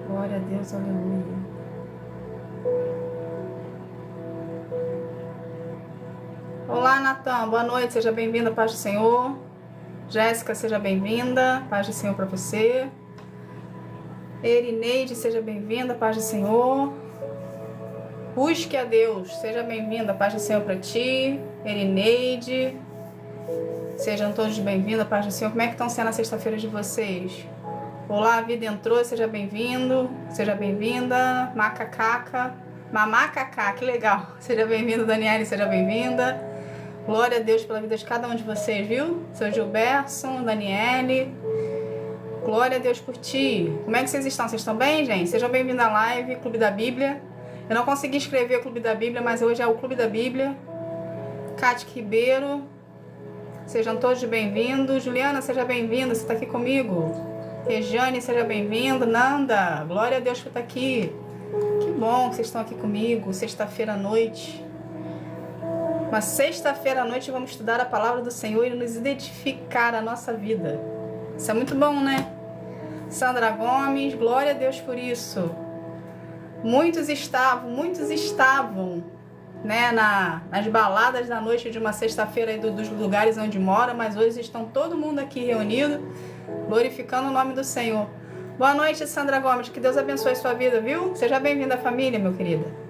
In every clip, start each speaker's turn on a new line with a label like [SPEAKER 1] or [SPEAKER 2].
[SPEAKER 1] Glória a Deus, aleluia. Olá, Natan, boa noite, seja bem-vinda, paz do Senhor. Jéssica, seja bem-vinda, paz do Senhor para você. Erineide, seja bem-vinda, paz do Senhor. Busque a Deus, seja bem-vinda, paz do Senhor para ti. Erineide, sejam todos bem-vindos, paz do Senhor. Como é que estão sendo a sexta-feira de vocês? Olá, a vida entrou, seja bem-vindo, seja bem-vinda. Macacaca, mamacacá, que legal. Seja bem-vindo, Daniele, seja bem-vinda. Glória a Deus pela vida de cada um de vocês, viu? Seu Gilberson, Daniele. Glória a Deus por ti. Como é que vocês estão? Vocês estão bem, gente? Sejam bem-vindos à live, Clube da Bíblia. Eu não consegui escrever o Clube da Bíblia, mas hoje é o Clube da Bíblia. Cátia Ribeiro, sejam todos bem-vindos. Juliana, seja bem-vinda, você está aqui comigo. Regiane, seja bem-vinda. Nanda, glória a Deus por estar aqui. Que bom que vocês estão aqui comigo, sexta-feira à noite. Uma sexta-feira à noite vamos estudar a palavra do Senhor e nos identificar a nossa vida. Isso é muito bom, né? Sandra Gomes, glória a Deus por isso. Muitos estavam, né, nas baladas da noite de uma sexta-feira aí dos lugares onde mora, mas hoje estão todo mundo aqui reunido, glorificando o nome do Senhor. Boa noite, Sandra Gomes, que Deus abençoe a sua vida, viu? Seja bem-vinda, família, meu querida.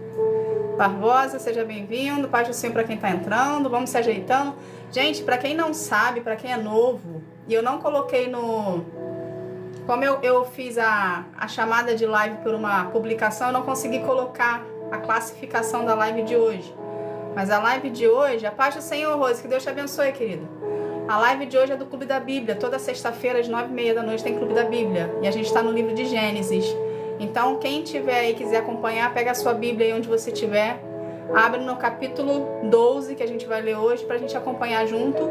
[SPEAKER 1] Barbosa, seja bem-vindo, paz do Senhor para quem está entrando, vamos se ajeitando. Gente, para quem não sabe, para quem é novo, e eu não coloquei no... Como eu fiz a chamada de live por uma publicação, eu não consegui colocar a classificação da live de hoje. Mas a live de hoje, a paz do Senhor, Rose, que Deus te abençoe, querida. A live de hoje é do Clube da Bíblia, toda sexta-feira às 9h30 da noite tem Clube da Bíblia. E a gente está no livro de Gênesis. Então, quem tiver aí e quiser acompanhar, pega a sua Bíblia aí onde você estiver, abre no capítulo 12, que a gente vai ler hoje, para a gente acompanhar junto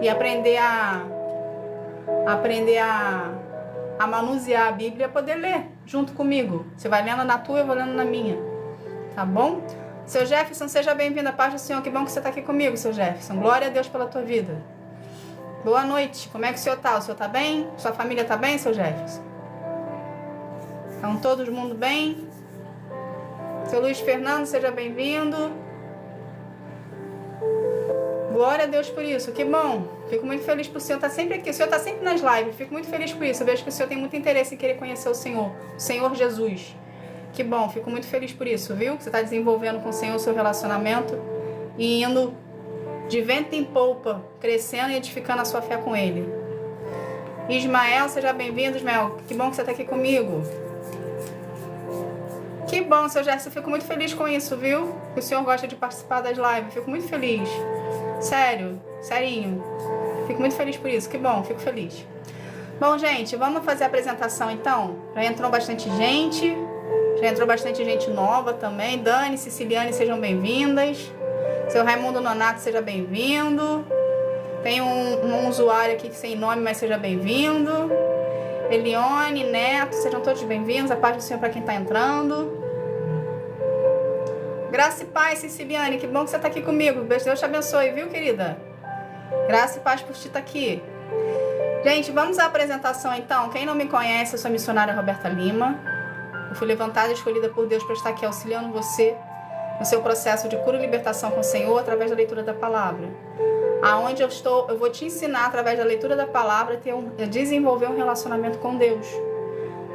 [SPEAKER 1] e aprender a manusear a Bíblia, poder ler junto comigo. Você vai lendo na tua, eu vou lendo na minha. Tá bom? Seu Jefferson, seja bem-vindo, a paz do Senhor. Que bom que você está aqui comigo, seu Jefferson. Glória a Deus pela tua vida. Boa noite. Como é que o senhor está? O senhor está bem? Sua família está bem, seu Jefferson? Estão todo mundo bem? Seu Luiz Fernando, seja bem-vindo. Glória a Deus por isso, que bom. Fico muito feliz por o senhor estar sempre aqui. O senhor está sempre nas lives, fico muito feliz por isso. Eu vejo que o senhor tem muito interesse em querer conhecer o Senhor Jesus. Que bom, fico muito feliz por isso, viu? Que você está desenvolvendo com o Senhor o seu relacionamento e indo de vento em polpa, crescendo e edificando a sua fé com Ele. Ismael, seja bem-vindo, Ismael. Que bom que você está aqui comigo. Que bom, seu Gerson, eu fico muito feliz com isso, viu? Que o senhor gosta de participar das lives, fico muito feliz. Sério, serinho. Fico muito feliz por isso, que bom, fico feliz. Bom, gente, vamos fazer a apresentação então? Já entrou bastante gente nova também. Dani, Siciliane, sejam bem-vindas. Seu Raimundo Nonato, seja bem-vindo. Tem um usuário aqui sem nome, mas seja bem-vindo. Elione, Neto, sejam todos bem-vindos. A paz do Senhor para quem está entrando. Graça e paz, Siciliane, que bom que você está aqui comigo. Deus te abençoe, viu, querida? Graça e paz por ti estar aqui. Gente, vamos à apresentação então. Quem não me conhece, eu sou a missionária Roberta Lima. Eu fui levantada e escolhida por Deus para estar aqui auxiliando você no seu processo de cura e libertação com o Senhor através da leitura da palavra. Aonde eu vou te ensinar através da leitura da palavra a desenvolver um relacionamento com Deus,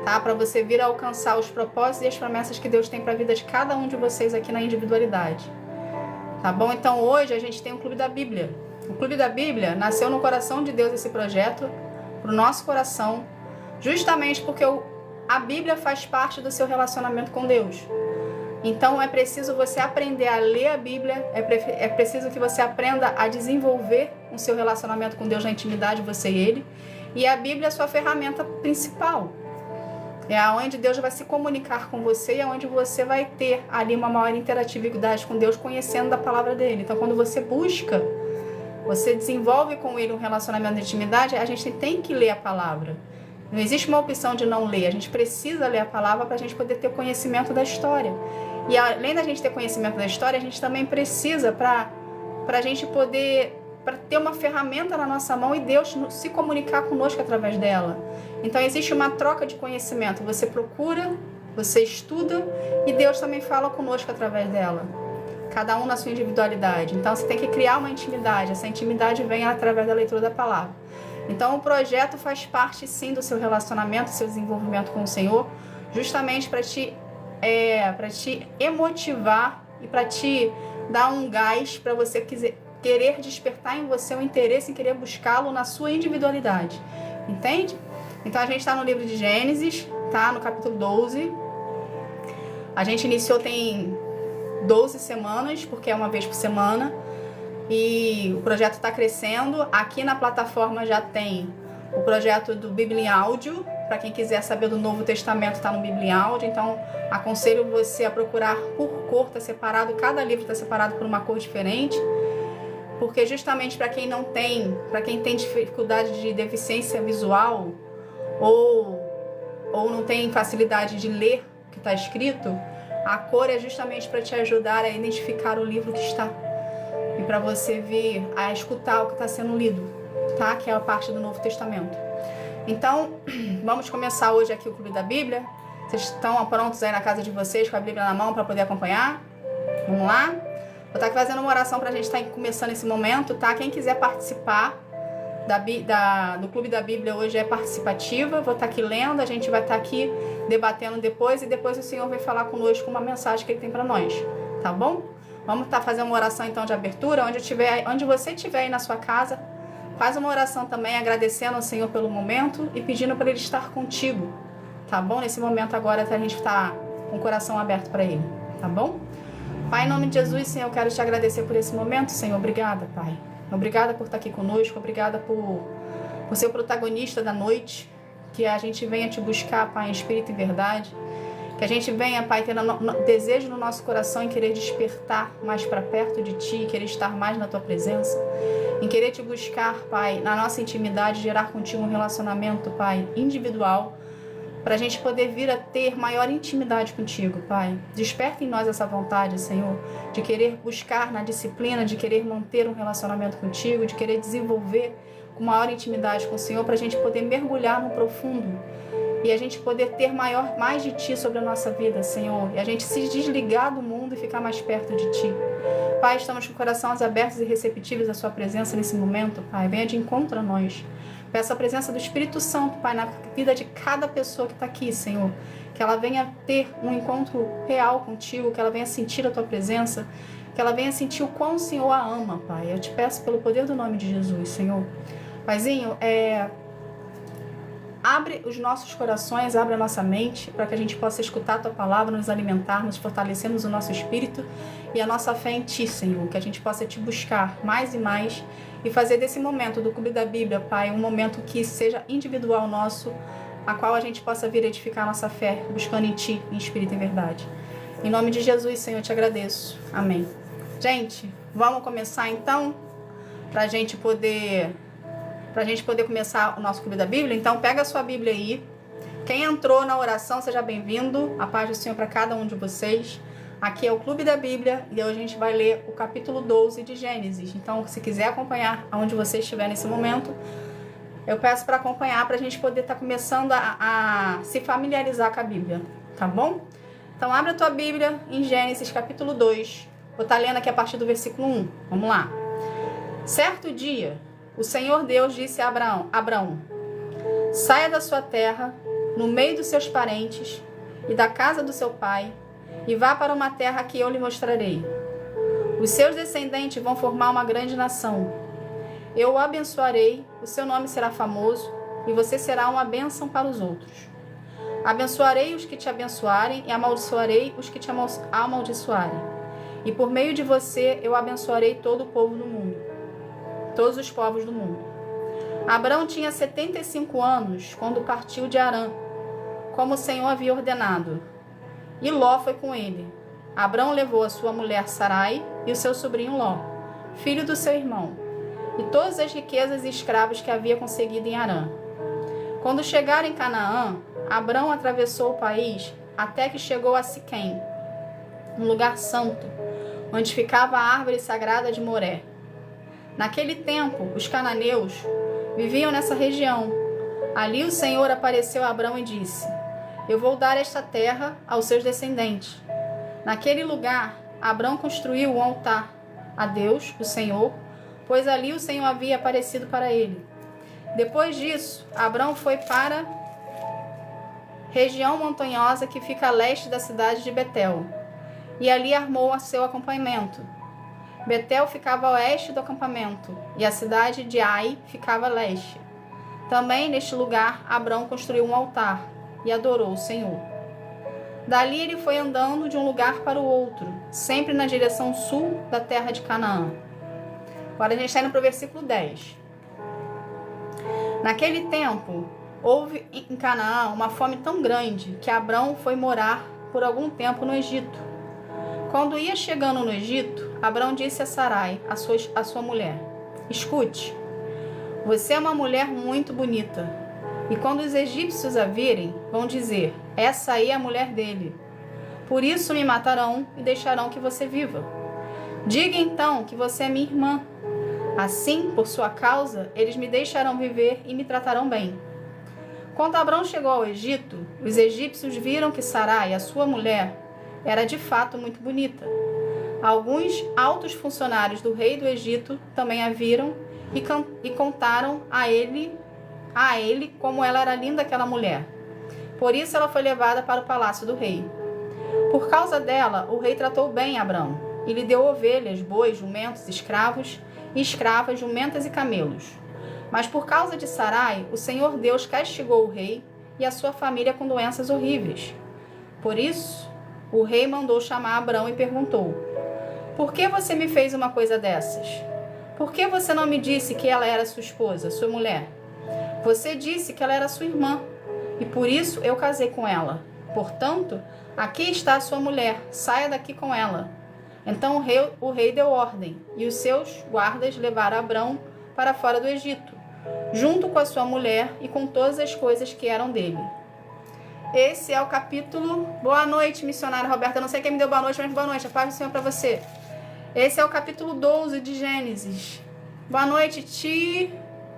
[SPEAKER 1] tá? Para você vir a alcançar os propósitos e as promessas que Deus tem para a vida de cada um de vocês aqui na individualidade, tá bom? Então hoje a gente tem o Clube da Bíblia. O Clube da Bíblia nasceu no coração de Deus, esse projeto, para o nosso coração, justamente porque a Bíblia faz parte do seu relacionamento com Deus. Então é preciso você aprender a ler a Bíblia, é preciso que você aprenda a desenvolver o seu relacionamento com Deus na intimidade, você e Ele. E a Bíblia é a sua ferramenta principal. É onde Deus vai se comunicar com você e é onde você vai ter ali uma maior interatividade com Deus, conhecendo da palavra dele. Então quando você busca, você desenvolve com Ele um relacionamento de intimidade, a gente tem que ler a palavra. Não existe uma opção de não ler, a gente precisa ler a palavra para a gente poder ter conhecimento da história. E além da gente ter conhecimento da história, a gente também precisa, para a gente poder para ter uma ferramenta na nossa mão e Deus se comunicar conosco através dela. Então existe uma troca de conhecimento. Você procura, você estuda e Deus também fala conosco através dela. Cada um na sua individualidade. Então você tem que criar uma intimidade. Essa intimidade vem através da leitura da palavra. Então o projeto faz parte sim do seu relacionamento, do seu desenvolvimento com o Senhor, justamente para te emotivar e para te dar um gás para você querer despertar em você o interesse em querer buscá-lo na sua individualidade. Entende? Então a gente está no livro de Gênesis, tá? No capítulo 12. A gente iniciou tem 12 semanas, porque é uma vez por semana. E o projeto está crescendo. Aqui na plataforma já tem o projeto do Bíblia em Áudio. Para quem quiser saber do Novo Testamento, está no Bíblia em Áudio. Então, aconselho você a procurar por cor, está separado. Cada livro está separado por uma cor diferente. Porque justamente para quem tem dificuldade de deficiência visual ou não tem facilidade de ler o que está escrito, a cor é justamente para te ajudar a identificar o livro que está e para você vir a escutar o que está sendo lido, tá? Que é a parte do Novo Testamento. Então, vamos começar hoje aqui o Clube da Bíblia. Vocês estão prontos aí na casa de vocês com a Bíblia na mão para poder acompanhar? Vamos lá? Vou estar aqui fazendo uma oração para a gente estar começando esse momento, tá? Quem quiser participar do Clube da Bíblia hoje é participativa. Vou estar aqui lendo, a gente vai estar aqui debatendo depois e depois o Senhor vai falar conosco uma mensagem que Ele tem para nós, tá bom? Vamos estar fazendo uma oração então de abertura, onde você estiver aí na sua casa, faz uma oração também agradecendo ao Senhor pelo momento e pedindo para Ele estar contigo, tá bom? Nesse momento agora a gente está com o coração aberto para Ele, tá bom? Pai, em nome de Jesus, Senhor, eu quero te agradecer por esse momento, Senhor. Obrigada, Pai. Obrigada por estar aqui conosco, obrigada por ser o protagonista da noite, que a gente venha te buscar, Pai, em espírito e verdade, que a gente venha, Pai, ter desejo no nosso coração em querer despertar mais para perto de Ti, querer estar mais na Tua presença, em querer te buscar, Pai, na nossa intimidade, gerar contigo um relacionamento, Pai, individual, para a gente poder vir a ter maior intimidade contigo, Pai. Desperta em nós essa vontade, Senhor, de querer buscar na disciplina, de querer manter um relacionamento contigo, de querer desenvolver com maior intimidade com o Senhor, para a gente poder mergulhar no profundo e a gente poder ter mais de Ti sobre a nossa vida, Senhor, e a gente se desligar do mundo e ficar mais perto de Ti. Pai, estamos com corações abertos e receptivos à Sua presença nesse momento, Pai. Venha de encontro a nós. Peço a presença do Espírito Santo, Pai, na vida de cada pessoa que está aqui, Senhor. Que ela venha ter um encontro real contigo, que ela venha sentir a Tua presença, que ela venha sentir o quão o Senhor a ama, Pai. Eu te peço pelo poder do nome de Jesus, Senhor. Paizinho, abre os nossos corações, abre a nossa mente, para que a gente possa escutar a Tua palavra, nos alimentarmos, fortalecermos o nosso espírito e a nossa fé em Ti, Senhor. Que a gente possa Te buscar mais e mais e fazer desse momento do Clube da Bíblia, Pai, um momento que seja individual nosso, a qual a gente possa vir edificar a nossa fé, buscando em Ti, em espírito e verdade. Em nome de Jesus, Senhor, eu te agradeço. Amém. Gente, vamos começar então, para a gente poder começar o nosso Clube da Bíblia. Então, pega a sua Bíblia aí. Quem entrou na oração, seja bem-vindo. A paz do Senhor para cada um de vocês. Aqui é o Clube da Bíblia e hoje a gente vai ler o capítulo 12 de Gênesis. Então, se quiser acompanhar aonde você estiver nesse momento, eu peço para acompanhar, para a gente poder estar começando a se familiarizar com a Bíblia, tá bom? Então, abre a tua Bíblia em Gênesis capítulo 2. Vou estar lendo aqui a partir do versículo 1. Vamos lá. Certo dia, o Senhor Deus disse a Abraão: saia da sua terra, no meio dos seus parentes e da casa do seu pai, e vá para uma terra que eu lhe mostrarei. Os seus descendentes vão formar uma grande nação. Eu o abençoarei, o seu nome será famoso, e você será uma bênção para os outros. Abençoarei os que te abençoarem, e amaldiçoarei os que te amaldiçoarem. E por meio de você eu abençoarei todo o povo do mundo, todos os povos do mundo. Abrão tinha 75 anos quando partiu de Harã, como o Senhor havia ordenado. E Ló foi com ele. Abrão levou a sua mulher Sarai e o seu sobrinho Ló, filho do seu irmão, e todas as riquezas e escravos que havia conseguido em Harã. Quando chegaram em Canaã, Abrão atravessou o país até que chegou a Siquém, um lugar santo, onde ficava a árvore sagrada de Moré. Naquele tempo, os cananeus viviam nessa região. Ali o Senhor apareceu a Abrão e disse: Eu vou dar esta terra aos seus descendentes. Naquele lugar, Abrão construiu um altar a Deus, o Senhor, pois ali o Senhor havia aparecido para ele. Depois disso, Abrão foi para a região montanhosa que fica a leste da cidade de Betel, e ali armou a seu acampamento. Betel ficava a oeste do acampamento, e a cidade de Ai ficava a leste. Também neste lugar, Abrão construiu um altar e adorou o Senhor. Dali ele foi andando de um lugar para o outro, sempre na direção sul da terra de Canaã. Agora a gente está indo para o versículo 10. Naquele tempo, houve em Canaã uma fome tão grande que Abrão foi morar por algum tempo no Egito. Quando ia chegando no Egito, Abrão disse a Sarai, a sua mulher: Escute, você é uma mulher muito bonita, e quando os egípcios a virem, vão dizer: essa aí é a mulher dele. Por isso me matarão e deixarão que você viva. Diga então que você é minha irmã. Assim, por sua causa, eles me deixarão viver e me tratarão bem. Quando Abrão chegou ao Egito, os egípcios viram que Sarai, a sua mulher, era de fato muito bonita. Alguns altos funcionários do rei do Egito também a viram e contaram a ele como ela era linda aquela mulher. Por isso ela foi levada para o palácio do rei. Por causa dela, o rei tratou bem Abrão e lhe deu ovelhas, bois, jumentos, escravos e escravas, jumentas e camelos. Mas por causa de Sarai, o Senhor Deus castigou o rei e a sua família com doenças horríveis. Por isso, o rei mandou chamar Abrão e perguntou: Por que você me fez uma coisa dessas? Por que você não me disse que ela era sua esposa, sua mulher? Você disse que ela era sua irmã, e por isso eu casei com ela. Portanto, aqui está a sua mulher, saia daqui com ela. Então o rei deu ordem, e os seus guardas levaram Abrão para fora do Egito, junto com a sua mulher e com todas as coisas que eram dele. Esse é o capítulo... Boa noite, missionária Roberta. Eu não sei quem me deu boa noite, mas boa noite. A paz do Senhor para você. Esse é o capítulo 12 de Gênesis. Boa noite,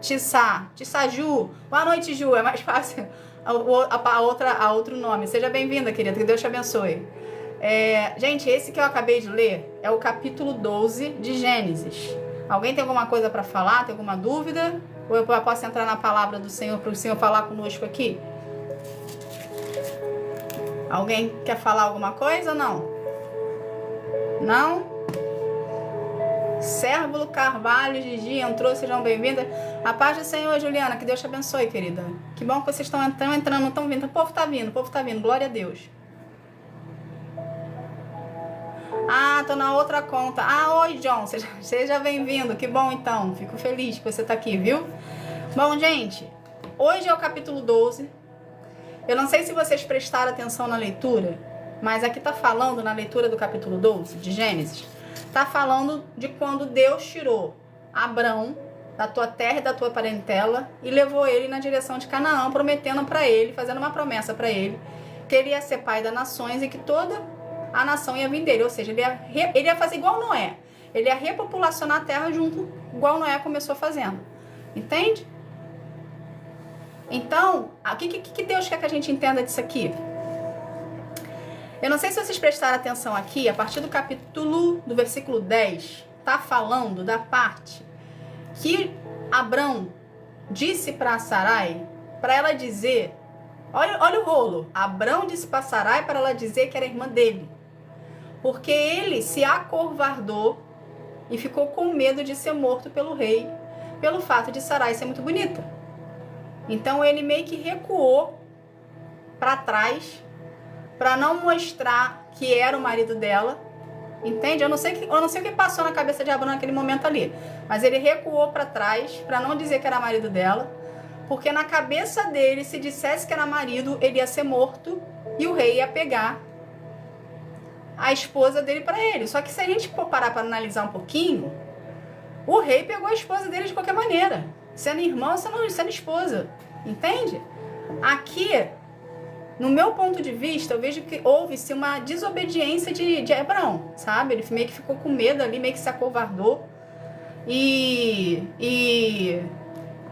[SPEAKER 1] Tissaju. Boa noite, Ju. É mais fácil a outro nome. Seja bem-vinda, querida. Que Deus te abençoe. Gente, esse que eu acabei de ler é o capítulo 12 de Gênesis. Alguém tem alguma coisa para falar? Tem alguma dúvida? Ou eu posso entrar na palavra do Senhor para o Senhor falar conosco aqui? Alguém quer falar alguma coisa ou não? Não? Sérvulo Carvalho, Gigi entrou, sejam bem-vindas. A paz do Senhor, Juliana, que Deus te abençoe, querida. Que bom que vocês estão entrando, não estão vindo. O povo está vindo, glória a Deus. Ah, tô na outra conta. Ah, oi, John, seja bem-vindo. Que bom, então. Fico feliz que você tá aqui, viu? Bom, gente, hoje é o capítulo 12. Eu não sei se vocês prestaram atenção na leitura, mas aqui tá falando, na leitura do capítulo 12 de Gênesis, tá falando de quando Deus tirou Abrão da tua terra e da tua parentela e levou ele na direção de Canaã, prometendo para ele, fazendo uma promessa para ele, que ele ia ser pai das nações e que toda a nação ia vir dele, ou seja, ele ia fazer igual Noé, ele ia repopulacionar a terra junto, igual Noé começou fazendo, entende? Então, o que Deus quer que a gente entenda disso aqui? Eu não sei se vocês prestaram atenção aqui, a partir do capítulo, do versículo 10, tá falando da parte que Abrão disse para Sarai, para ela dizer, olha o rolo, Abrão disse para Sarai para ela dizer que era irmã dele. Porque ele se acovardou e ficou com medo de ser morto pelo rei, pelo fato de Sarai ser muito bonita. Então ele meio que recuou para trás, para não mostrar que era o marido dela, entende? Eu não sei o que passou na cabeça de Abrão naquele momento ali, mas ele recuou para trás, para não dizer que era marido dela, porque na cabeça dele, se dissesse que era marido, ele ia ser morto e o rei ia pegar a esposa dele para ele. Só que se a gente for parar para analisar um pouquinho, o rei pegou a esposa dele de qualquer maneira, sendo irmão, sendo esposa, entende? Aqui, no meu ponto de vista, eu vejo que houve-se uma desobediência de Abrão, sabe? Ele meio que ficou com medo ali, meio que se acovardou. e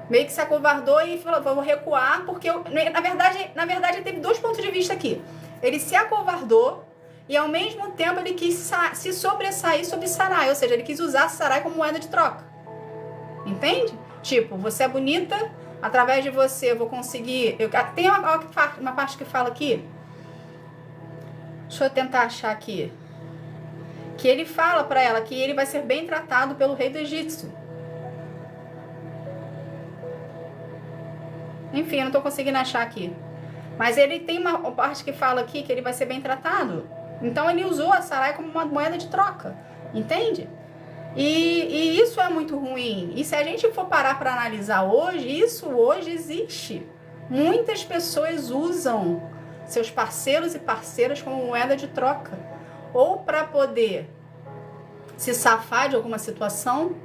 [SPEAKER 1] meio que se acovardou e falou, vou recuar, porque na verdade ele teve dois pontos de vista aqui. Ele se acovardou e ao mesmo tempo ele quis se sobressair sobre Sarai, ou seja, ele quis usar Sarai como moeda de troca. Entende? Tipo, você é bonita, através de você eu vou conseguir... Tem uma parte que fala aqui, deixa eu tentar achar aqui, que ele fala pra ela que ele vai ser bem tratado pelo rei do Egito. Enfim, eu não tô conseguindo achar aqui. Mas ele tem uma parte que fala aqui que ele vai ser bem tratado. Então ele usou a Sarai como uma moeda de troca. Entende? E isso é muito ruim. E se a gente for parar para analisar hoje, isso hoje existe. Muitas pessoas usam seus parceiros e parceiras como moeda de troca. Ou para poder se safar de alguma situação,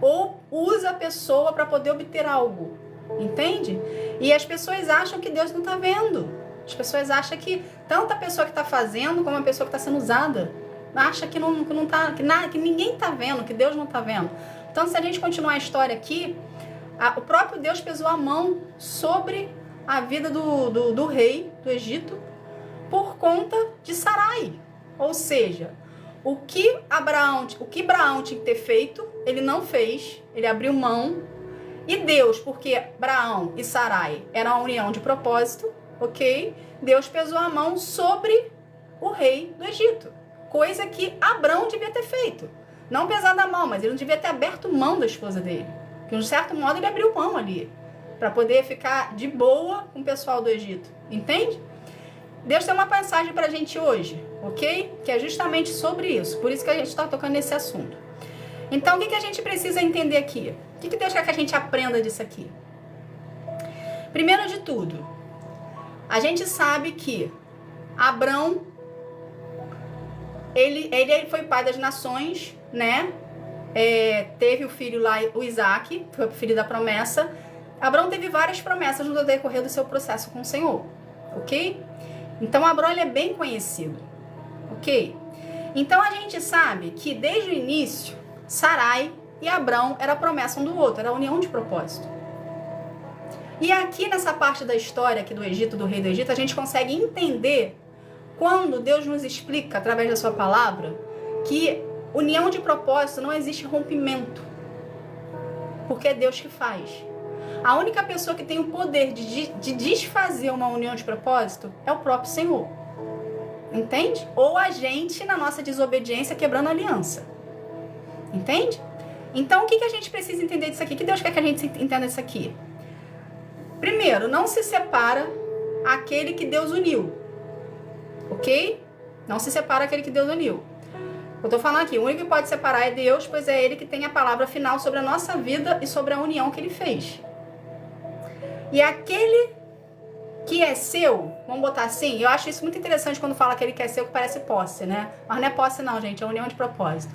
[SPEAKER 1] ou usa a pessoa para poder obter algo. Entende? E as pessoas acham que Deus não está vendo. As pessoas acham que tanto a pessoa que está fazendo como a pessoa que está sendo usada acha que que ninguém está vendo, que Deus não está vendo. Então, se a gente continuar a história aqui, o próprio Deus pesou a mão sobre a vida do rei do Egito por conta de Sarai. Ou seja, o que Abraão tinha que ter feito, ele não fez, ele abriu mão. E Deus, porque Abraão e Sarai eram a união de propósito, ok? Deus pesou a mão sobre o rei do Egito. Coisa que Abraão devia ter feito. Não pesar a mão, mas ele não devia ter aberto mão da esposa dele. Porque, de um certo modo, ele abriu mão ali. Para poder ficar de boa com o pessoal do Egito. Entende? Deus tem uma passagem para a gente hoje, ok? Que é justamente sobre isso. Por isso que a gente está tocando nesse assunto. Então, o que a gente precisa entender aqui? O que Deus quer que a gente aprenda disso aqui? Primeiro de tudo, a gente sabe que Abrão, ele foi pai das nações, né? Teve o filho lá, o Isaac, foi o filho da promessa. Abrão teve várias promessas no decorrer do seu processo com o Senhor, ok? Então, Abrão, ele é bem conhecido, ok? Então, a gente sabe que desde o início, Sarai e Abrão era a promessa um do outro, era a união de propósito. E aqui nessa parte da história aqui do Egito, do rei do Egito, a gente consegue entender quando Deus nos explica, através da sua palavra, que união de propósito não existe rompimento, porque é Deus que faz. A única pessoa que tem o poder de desfazer uma união de propósito é o próprio Senhor. Entende? Ou a gente, na nossa desobediência, quebrando a aliança. Entende? Então, o que a gente precisa entender disso aqui? O que Deus quer que a gente entenda disso aqui? Primeiro, não se separa aquele que Deus uniu. Ok? Não se separa aquele que Deus uniu. Eu tô falando aqui, o único que pode separar é Deus, pois é Ele que tem a palavra final sobre a nossa vida e sobre a união que Ele fez. E aquele que é seu, vamos botar assim, eu acho isso muito interessante quando fala aquele que é seu, que parece posse, né? Mas não é posse não, gente, é união de propósito.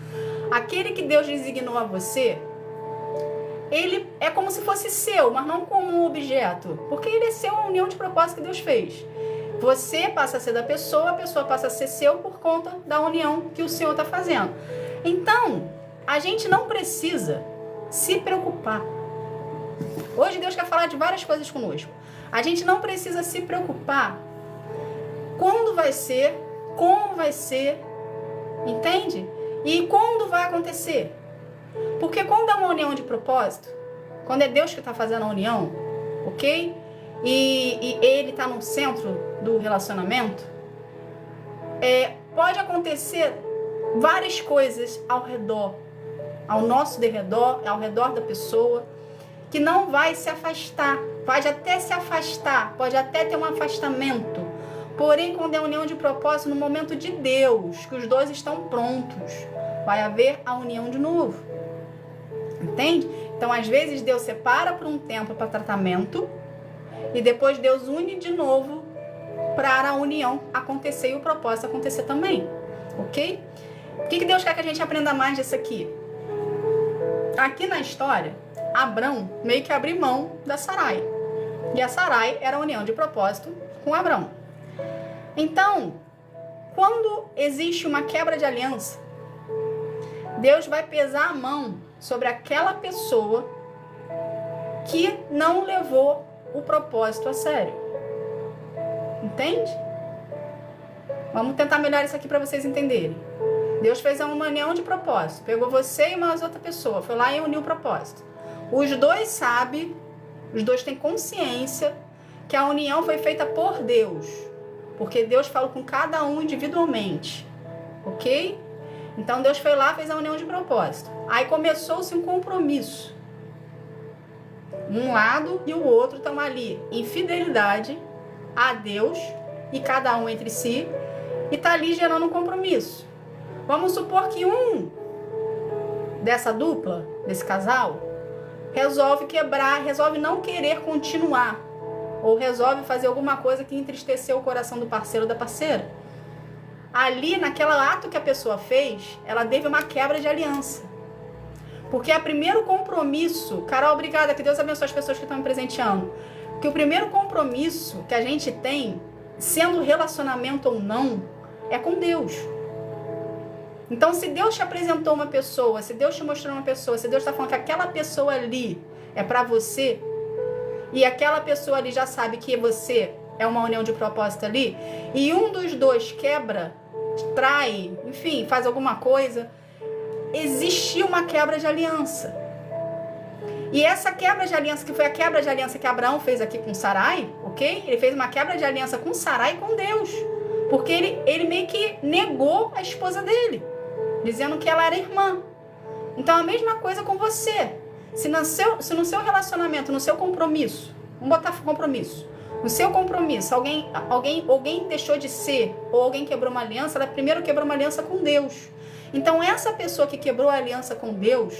[SPEAKER 1] Aquele que Deus designou a você, ele é como se fosse seu, mas não como um objeto. Porque ele é seu, a união de propósito que Deus fez. Você passa a ser da pessoa, a pessoa passa a ser seu por conta da união que o Senhor está fazendo. Então, a gente não precisa se preocupar. Hoje Deus quer falar de várias coisas conosco. A gente não precisa se preocupar quando vai ser, como vai ser, entende? E quando vai acontecer. Porque quando é uma união de propósito, quando é Deus que está fazendo a união, ok? E Ele está no centro do relacionamento, pode acontecer várias coisas ao redor, ao nosso derredor, ao redor da pessoa, que não vai se afastar, pode até se afastar, pode até ter um afastamento. Porém, quando é união de propósito, no momento de Deus, que os dois estão prontos, vai haver a união de novo. Entende? Então, às vezes, Deus separa por um tempo para tratamento e depois Deus une de novo para a união acontecer e o propósito acontecer também. Ok? O que Deus quer que a gente aprenda mais disso aqui? Aqui na história, Abrão meio que abriu mão da Sarai. E a Sarai era a união de propósito com Abrão. Então, quando existe uma quebra de aliança, Deus vai pesar a mão sobre aquela pessoa que não levou o propósito a sério. Entende? Vamos tentar melhorar isso aqui para vocês entenderem. Deus fez uma união de propósito. Pegou você e mais outra pessoa. Foi lá e uniu o propósito. Os dois sabem, os dois têm consciência que a união foi feita por Deus. Porque Deus falou com cada um individualmente. Ok? Então Deus foi lá e fez a união de propósito. Aí começou-se um compromisso. Um lado e o outro estão ali em fidelidade a Deus e cada um entre si. E está ali gerando um compromisso. Vamos supor que um dessa dupla, desse casal, resolve quebrar, resolve não querer continuar. Ou resolve fazer alguma coisa que entristeceu o coração do parceiro ou da parceira. Ali, naquele ato que a pessoa fez, ela teve uma quebra de aliança. Porque o primeiro compromisso... Carol, obrigada, que Deus abençoe as pessoas que estão me presenteando. Porque o primeiro compromisso que a gente tem, sendo relacionamento ou não, é com Deus. Então, se Deus te apresentou uma pessoa, se Deus te mostrou uma pessoa, se Deus está falando que aquela pessoa ali é para você, e aquela pessoa ali já sabe que você é uma união de propósito ali, e um dos dois quebra, trai, enfim, faz alguma coisa, existiu uma quebra de aliança. E essa quebra de aliança, que foi a quebra de aliança que Abraão fez aqui com Sarai, ok? Ele fez uma quebra de aliança com Sarai e com Deus. Porque ele meio que negou a esposa dele, dizendo que ela era irmã. Então a mesma coisa com você. Se no seu relacionamento, no seu compromisso, vamos botar compromisso, no seu compromisso, alguém deixou de ser, ou alguém quebrou uma aliança, ela primeiro quebrou uma aliança com Deus. Então essa pessoa que quebrou a aliança com Deus,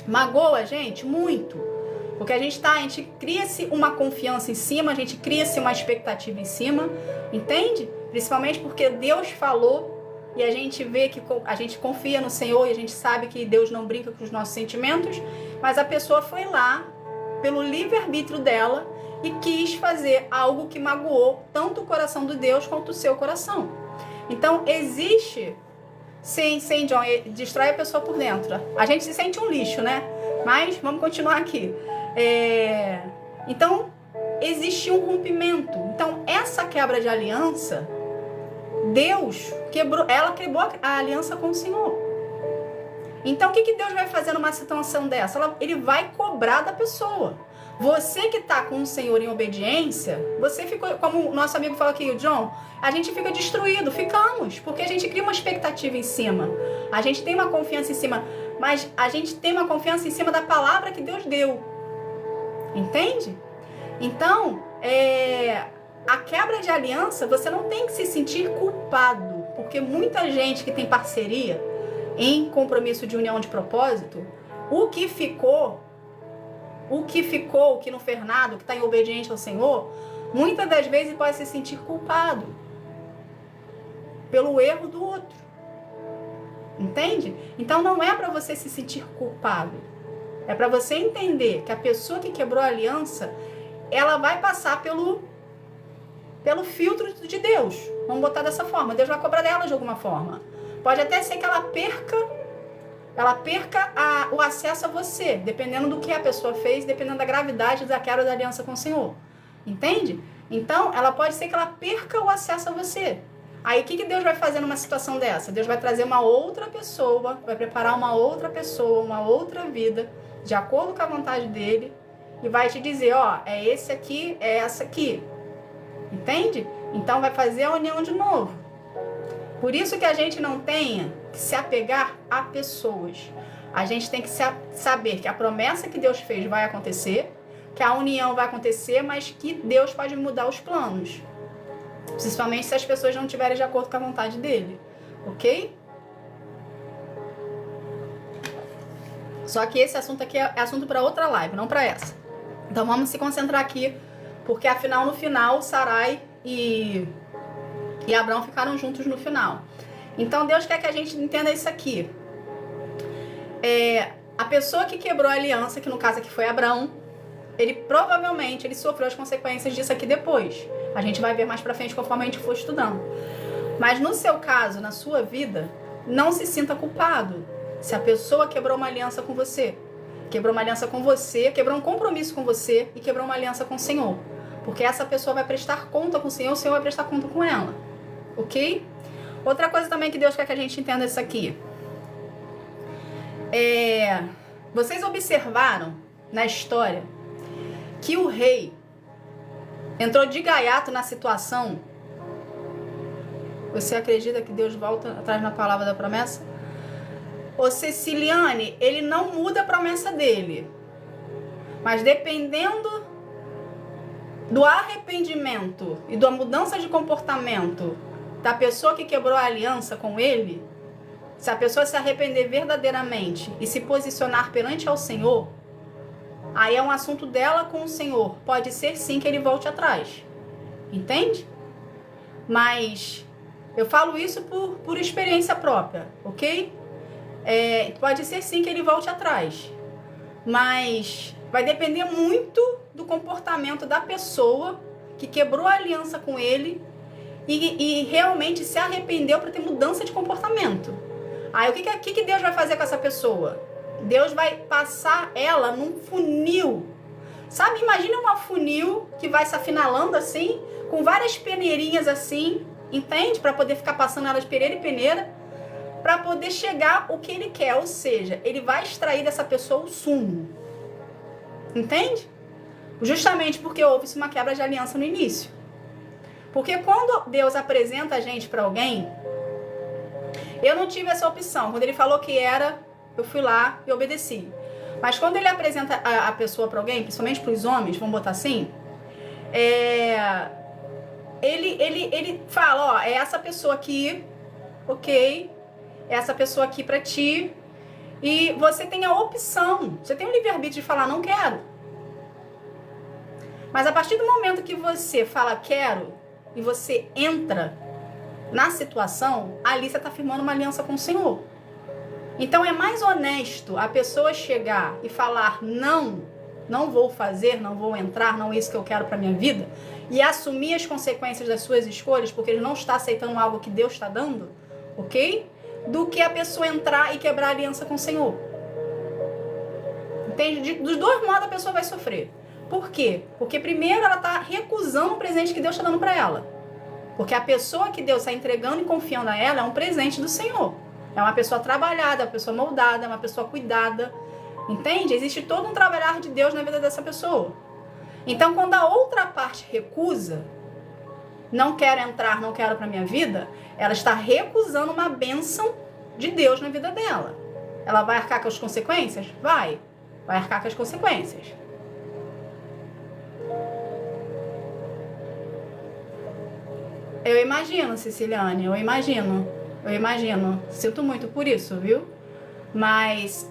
[SPEAKER 1] magoa a gente muito. Porque a gente cria-se uma confiança em cima, a gente cria-se uma expectativa em cima, entende? Principalmente porque Deus falou e a gente vê que a gente confia no Senhor e a gente sabe que Deus não brinca com os nossos sentimentos, mas a pessoa foi lá, pelo livre-arbítrio dela, e quis fazer algo que magoou tanto o coração de Deus quanto o seu coração. Então, existe... Sim, John, destrói a pessoa por dentro. A gente se sente um lixo, né? Mas vamos continuar aqui. Então, existe um rompimento. Então, essa quebra de aliança, Deus quebrou a aliança com o Senhor. Então, o que Deus vai fazer numa situação dessa? Ele vai cobrar da pessoa. Você que está com o Senhor em obediência, você ficou, como o nosso amigo falou aqui, o John, a gente fica destruído, ficamos, porque a gente cria uma expectativa em cima, a gente tem uma confiança em cima, mas a gente tem uma confiança em cima da palavra que Deus deu, entende? Então, a quebra de aliança, você não tem que se sentir culpado, porque muita gente que tem parceria em compromisso de união de propósito, o que não fez nada, o que está em obediência ao Senhor, muitas das vezes pode se sentir culpado pelo erro do outro. Entende? Então não é para você se sentir culpado. É para você entender que a pessoa que quebrou a aliança, ela vai passar pelo filtro de Deus. Vamos botar dessa forma. Deus vai cobrar dela de alguma forma. Pode até ser que ela perca o acesso a você, dependendo do que a pessoa fez, dependendo da gravidade da quebra da aliança com o Senhor. Entende? Então, ela pode ser que ela perca o acesso a você. Aí, o que Deus vai fazer numa situação dessa? Deus vai trazer uma outra pessoa, vai preparar uma outra pessoa, uma outra vida, de acordo com a vontade dele, e vai te dizer, é esse aqui, é essa aqui. Entende? Então, vai fazer a união de novo. Por isso que a gente não tenha que se apegar a pessoas. A gente tem que saber que a promessa que Deus fez vai acontecer, que a união vai acontecer, mas que Deus pode mudar os planos. Principalmente se as pessoas não estiverem de acordo com a vontade dele. Ok? Só que esse assunto aqui é assunto para outra live, não para essa. Então vamos se concentrar aqui, porque afinal, no final, Sarai e Abraão ficaram juntos no final. Então Deus quer que a gente entenda isso aqui. A pessoa que quebrou a aliança, que no caso aqui foi Abraão, ele provavelmente sofreu as consequências disso aqui depois. A gente vai ver mais pra frente conforme a gente for estudando. Mas no seu caso, na sua vida, não se sinta culpado. Se a pessoa quebrou uma aliança com você, quebrou uma aliança com você, quebrou um compromisso com você e quebrou uma aliança com o Senhor. Porque essa pessoa vai prestar conta com o Senhor vai prestar conta com ela. Ok? Outra coisa também que Deus quer que a gente entenda isso aqui. Vocês observaram na história que o rei entrou de gaiato na situação. Você acredita que Deus volta atrás na palavra da promessa? O Ceciliane, ele não muda a promessa dele. Mas dependendo do arrependimento e da mudança de comportamento da pessoa que quebrou a aliança com ele, se a pessoa se arrepender verdadeiramente e se posicionar perante ao Senhor, aí é um assunto dela com o Senhor. Pode ser sim que ele volte atrás. Entende? Mas eu falo isso por experiência própria, ok? Pode ser sim que ele volte atrás. Mas vai depender muito do comportamento da pessoa que quebrou a aliança com ele e realmente se arrependeu para ter mudança de comportamento. Aí o que Deus vai fazer com essa pessoa? Deus vai passar ela num funil. Sabe, imagina uma funil que vai se afinalando assim, com várias peneirinhas assim, entende? Para poder ficar passando ela de peneira em peneira, para poder chegar o que ele quer. Ou seja, ele vai extrair dessa pessoa o sumo. Entende? Justamente porque houve-se uma quebra de aliança no início. Porque quando Deus apresenta a gente para alguém, eu não tive essa opção. Quando ele falou que era, eu fui lá e obedeci. Mas quando ele apresenta a pessoa para alguém, principalmente para os homens, vamos botar assim, ele fala, ó, é essa pessoa aqui, ok, é essa pessoa aqui para ti, e você tem a opção, você tem o livre-arbítrio de falar, não quero. Mas a partir do momento que você fala quero, e você entra na situação, ali você está firmando uma aliança com o Senhor. Então é mais honesto a pessoa chegar e falar não vou fazer, não vou entrar, não é isso que eu quero para minha vida, e assumir as consequências das suas escolhas, porque ele não está aceitando algo que Deus está dando, ok? Do que a pessoa entrar e quebrar a aliança com o Senhor. Entende? Dos dois modos a pessoa vai sofrer. Por quê? Porque primeiro ela está recusando o presente que Deus está dando para ela. Porque a pessoa que Deus está entregando e confiando a ela é um presente do Senhor. É uma pessoa trabalhada, é uma pessoa moldada, é uma pessoa cuidada. Entende? Existe todo um trabalhar de Deus na vida dessa pessoa. Então, quando a outra parte recusa, não quero entrar, não quero para minha vida, ela está recusando uma bênção de Deus na vida dela. Ela vai arcar com as consequências? Vai arcar com as consequências. Eu imagino, Ceciliane, eu imagino. Sinto muito por isso, viu? Mas,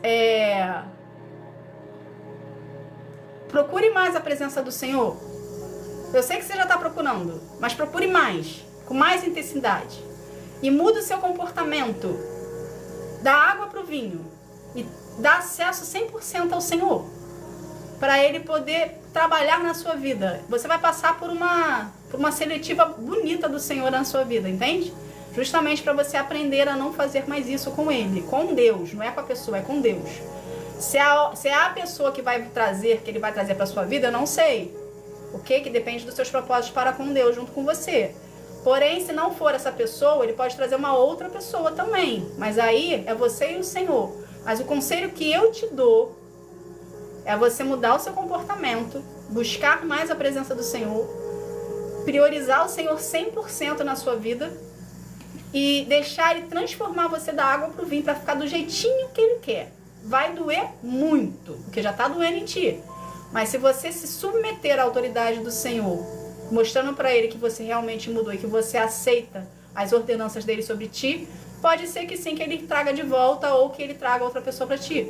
[SPEAKER 1] procure mais a presença do Senhor. Eu sei que você já está procurando, mas procure mais, com mais intensidade. E muda o seu comportamento. Dá água para o vinho. E dá acesso 100% ao Senhor. Para Ele poder trabalhar na sua vida. Você vai passar por uma seletiva bonita do Senhor na sua vida, entende? Justamente para você aprender a não fazer mais isso com Ele, com Deus, não é com a pessoa, é com Deus. Se é a pessoa que vai trazer, que Ele vai trazer para sua vida, eu não sei, ok? Que depende dos seus propósitos para com Deus, junto com você. Porém, se não for essa pessoa, Ele pode trazer uma outra pessoa também, mas aí é você e o Senhor. Mas o conselho que eu te dou é você mudar o seu comportamento, buscar mais a presença do Senhor, priorizar o Senhor 100% na sua vida e deixar Ele transformar você da água para o vinho para ficar do jeitinho que Ele quer. Vai doer muito, porque já está doendo em ti. Mas se você se submeter à autoridade do Senhor, mostrando para Ele que você realmente mudou e que você aceita as ordenanças dele sobre ti, pode ser que sim, que Ele traga de volta ou que Ele traga outra pessoa para ti.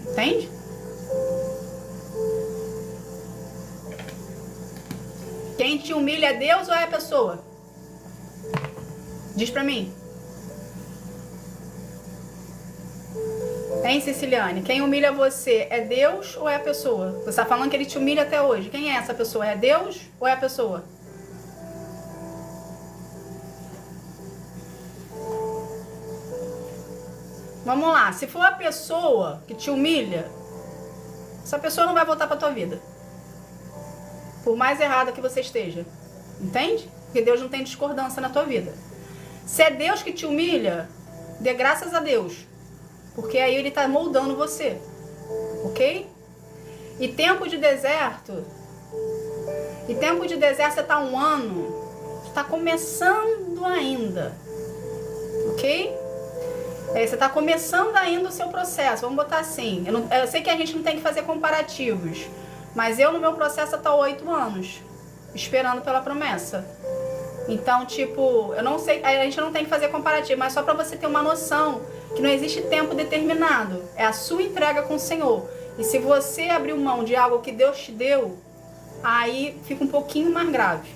[SPEAKER 1] Entende? Quem te humilha é Deus ou é a pessoa? Diz pra mim. Hein, Ceciliane? Quem humilha você é Deus ou é a pessoa? Você tá falando que ele te humilha até hoje. Quem é essa pessoa? É Deus ou é a pessoa? Vamos lá, se for a pessoa que te humilha, essa pessoa não vai voltar pra tua vida. Por mais errada que você esteja. Entende? Porque Deus não tem discordância na tua vida. Se é Deus que te humilha, dê graças a Deus. Porque aí Ele tá moldando você. Ok? E tempo de deserto. E tempo de deserto você tá 1 ano. Você tá começando ainda. Ok? Você tá começando ainda o seu processo. Vamos botar assim. Eu sei que a gente não tem que fazer comparativos. Mas eu no meu processo tô há 8 anos. Esperando pela promessa. Então, tipo, eu não sei, a gente não tem que fazer comparativo, mas só para você ter uma noção que não existe tempo determinado. É a sua entrega com o Senhor. E se você abrir mão de algo que Deus te deu, aí fica um pouquinho mais grave.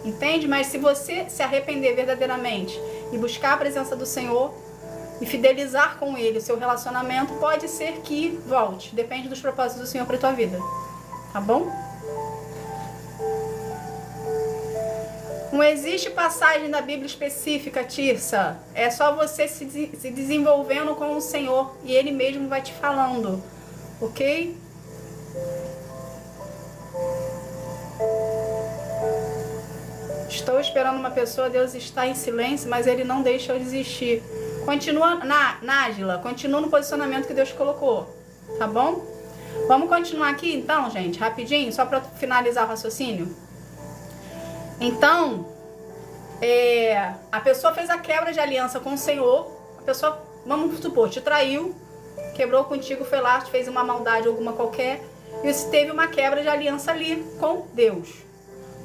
[SPEAKER 1] Entende? Mas se você se arrepender verdadeiramente e buscar a presença do Senhor e fidelizar com Ele o seu relacionamento, pode ser que volte. Depende dos propósitos do Senhor para tua vida. Tá bom? Não existe passagem da Bíblia específica, Tirsa. É só você se desenvolvendo com o Senhor e Ele mesmo vai te falando. Ok? Estou esperando uma pessoa, Deus está em silêncio, mas Ele não deixa eu desistir. Continua, Nájila, continua no posicionamento que Deus colocou. Tá bom? Vamos continuar aqui então, gente, rapidinho, só para finalizar o raciocínio. Então, a pessoa fez a quebra de aliança com o Senhor, a pessoa, vamos supor, te traiu, quebrou contigo, foi lá, te fez uma maldade alguma qualquer, e você teve uma quebra de aliança ali com Deus.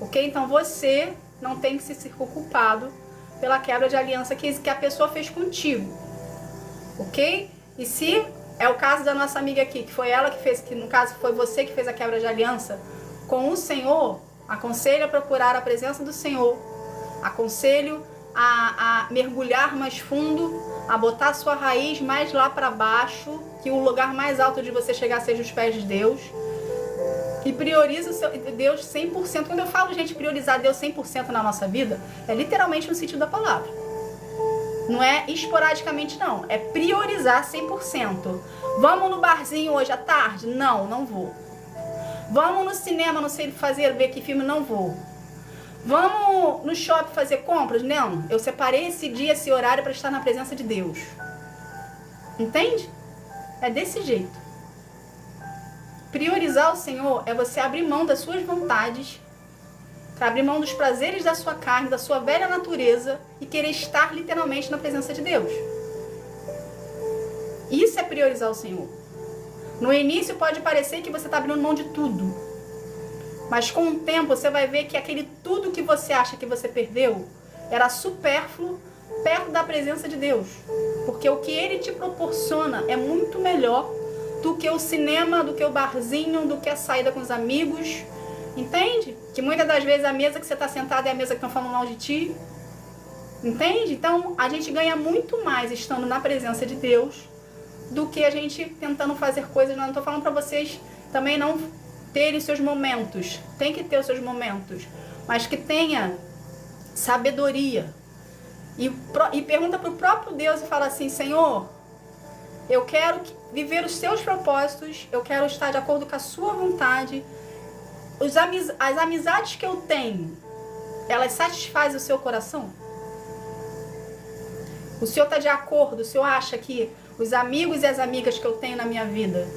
[SPEAKER 1] Ok? Então você não tem que se sentir culpado pela quebra de aliança que a pessoa fez contigo. Ok? E se é o caso da nossa amiga aqui, que foi ela que fez, que no caso foi você que fez a quebra de aliança com o Senhor, aconselho a procurar a presença do Senhor, aconselho a mergulhar mais fundo, a botar sua raiz mais lá para baixo, que o lugar mais alto de você chegar seja os pés de Deus, e prioriza o seu Deus 100%. Quando eu falo, gente, priorizar Deus 100% na nossa vida, é literalmente no sentido da palavra. Não é esporadicamente, não. É priorizar 100%. Vamos no barzinho hoje à tarde? Não, não vou. Vamos no cinema, não sei fazer, ver que filme, não vou. Vamos no shopping fazer compras? Não, eu separei esse dia, esse horário para estar na presença de Deus. Entende? É desse jeito. Priorizar o Senhor é você abrir mão das suas vontades, abrir mão dos prazeres da sua carne, da sua velha natureza e querer estar literalmente na presença de Deus. Isso é priorizar o Senhor. No início pode parecer que você está abrindo mão de tudo. Mas com o tempo você vai ver que aquele tudo que você acha que você perdeu era supérfluo perto da presença de Deus. Porque o que Ele te proporciona é muito melhor do que o cinema, do que o barzinho, do que a saída com os amigos. Entende? Que muitas das vezes a mesa que você está sentado é a mesa que estão falando mal de ti. Entende? Então a gente ganha muito mais estando na presença de Deus do que a gente tentando fazer coisas. Não estou falando para vocês também não terem seus momentos. Tem que ter os seus momentos. Mas que tenha sabedoria. E pergunta para o próprio Deus e fala assim: Senhor, eu quero viver os seus propósitos. Eu quero estar de acordo com a sua vontade. As amizades que eu tenho, elas satisfazem o seu coração? O Senhor está de acordo? O Senhor acha que os amigos e as amigas que eu tenho na minha vida,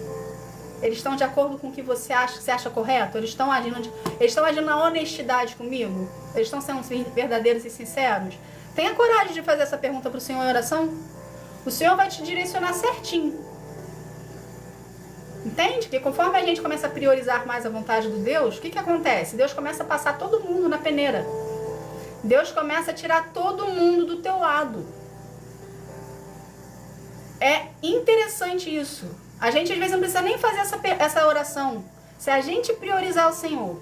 [SPEAKER 1] eles estão de acordo com o que você acha correto? Eles estão agindo na honestidade comigo? Eles estão sendo verdadeiros e sinceros? Tenha coragem de fazer essa pergunta para o Senhor em oração. O Senhor vai te direcionar certinho. Entende? Porque conforme a gente começa a priorizar mais a vontade do Deus, o que acontece? Deus começa a passar todo mundo na peneira. Deus começa a tirar todo mundo do teu lado. É interessante isso. A gente às vezes não precisa nem fazer essa oração. Se a gente priorizar o Senhor,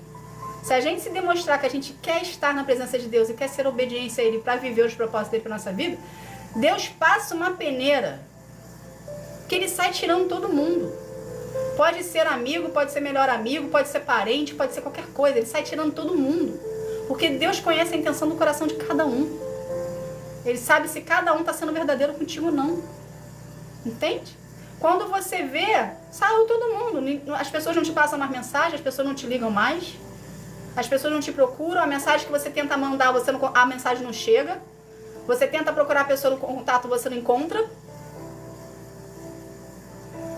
[SPEAKER 1] se a gente se demonstrar que a gente quer estar na presença de Deus e quer ser obediência a Ele para viver os propósitos dele para nossa vida, Deus passa uma peneira que Ele sai tirando todo mundo. Pode ser amigo, pode ser melhor amigo, pode ser parente, pode ser qualquer coisa. Ele sai tirando todo mundo. Porque Deus conhece a intenção do coração de cada um. Ele sabe se cada um está sendo verdadeiro contigo ou não. Entende? Quando você vê, saiu todo mundo. As pessoas não te passam mais mensagem, as pessoas não te ligam mais, as pessoas não te procuram, a mensagem que você tenta mandar, a mensagem não chega. Você tenta procurar a pessoa no contato, você não encontra.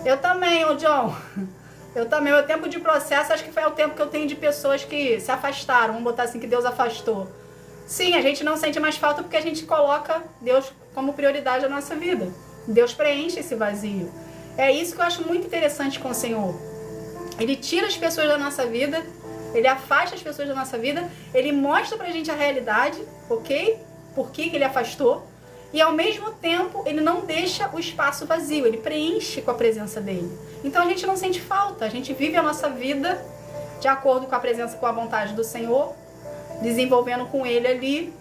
[SPEAKER 1] Eu também, ô John. Eu também. O tempo de processo, acho que foi o tempo que eu tenho de pessoas que se afastaram. Vamos botar assim, que Deus afastou. Sim, a gente não sente mais falta porque a gente coloca Deus como prioridade na nossa vida. Deus preenche esse vazio. É isso que eu acho muito interessante com o Senhor. Ele tira as pessoas da nossa vida, Ele afasta as pessoas da nossa vida, Ele mostra pra gente a realidade, ok? Por que Ele afastou? E ao mesmo tempo, Ele não deixa o espaço vazio, Ele preenche com a presença dEle. Então a gente não sente falta, a gente vive a nossa vida de acordo com a presença, com a vontade do Senhor, desenvolvendo com Ele ali.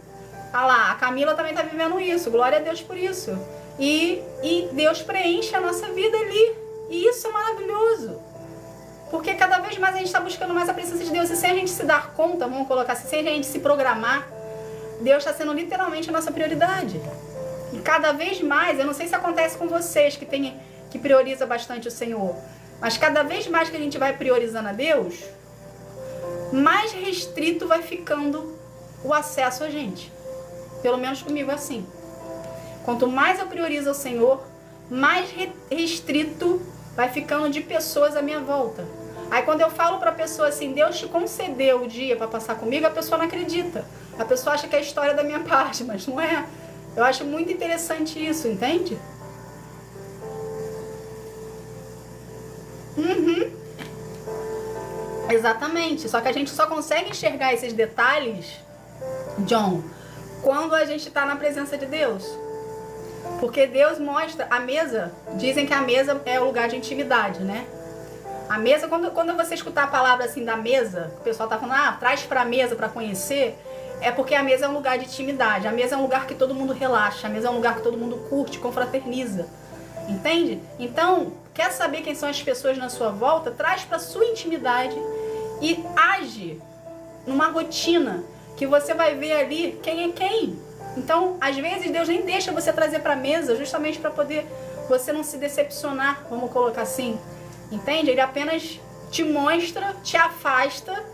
[SPEAKER 1] Ah lá, a Camila também está vivendo isso, glória a Deus por isso. E Deus preenche a nossa vida ali. E isso é maravilhoso. Porque cada vez mais a gente está buscando mais a presença de Deus. E sem a gente se dar conta, vamos colocar assim, sem a gente se programar, Deus está sendo literalmente a nossa prioridade. E cada vez mais, eu não sei se acontece com vocês que prioriza bastante o Senhor, mas cada vez mais que a gente vai priorizando a Deus, mais restrito vai ficando o acesso a gente. Pelo menos comigo é assim. Quanto mais eu priorizo o Senhor, mais restrito vai ficando de pessoas à minha volta. Aí quando eu falo pra pessoa assim, Deus te concedeu o dia pra passar comigo, a pessoa não acredita. A pessoa acha que é a história da minha parte, mas não é. Eu acho muito interessante isso, entende? Exatamente. Só que a gente só consegue enxergar esses detalhes, John, quando a gente tá na presença de Deus. Porque Deus mostra a mesa, dizem que a mesa é o lugar de intimidade, né? A mesa, quando você escutar a palavra assim da mesa, o pessoal tá falando, traz pra mesa pra conhecer, é porque a mesa é um lugar de intimidade, a mesa é um lugar que todo mundo relaxa, a mesa é um lugar que todo mundo curte, confraterniza, entende? Então, quer saber quem são as pessoas na sua volta? Traz pra sua intimidade e age numa rotina que você vai ver ali quem é quem. Então, às vezes, Deus nem deixa você trazer para a mesa justamente para poder você não se decepcionar, vamos colocar assim. Entende? Ele apenas te mostra, te afasta,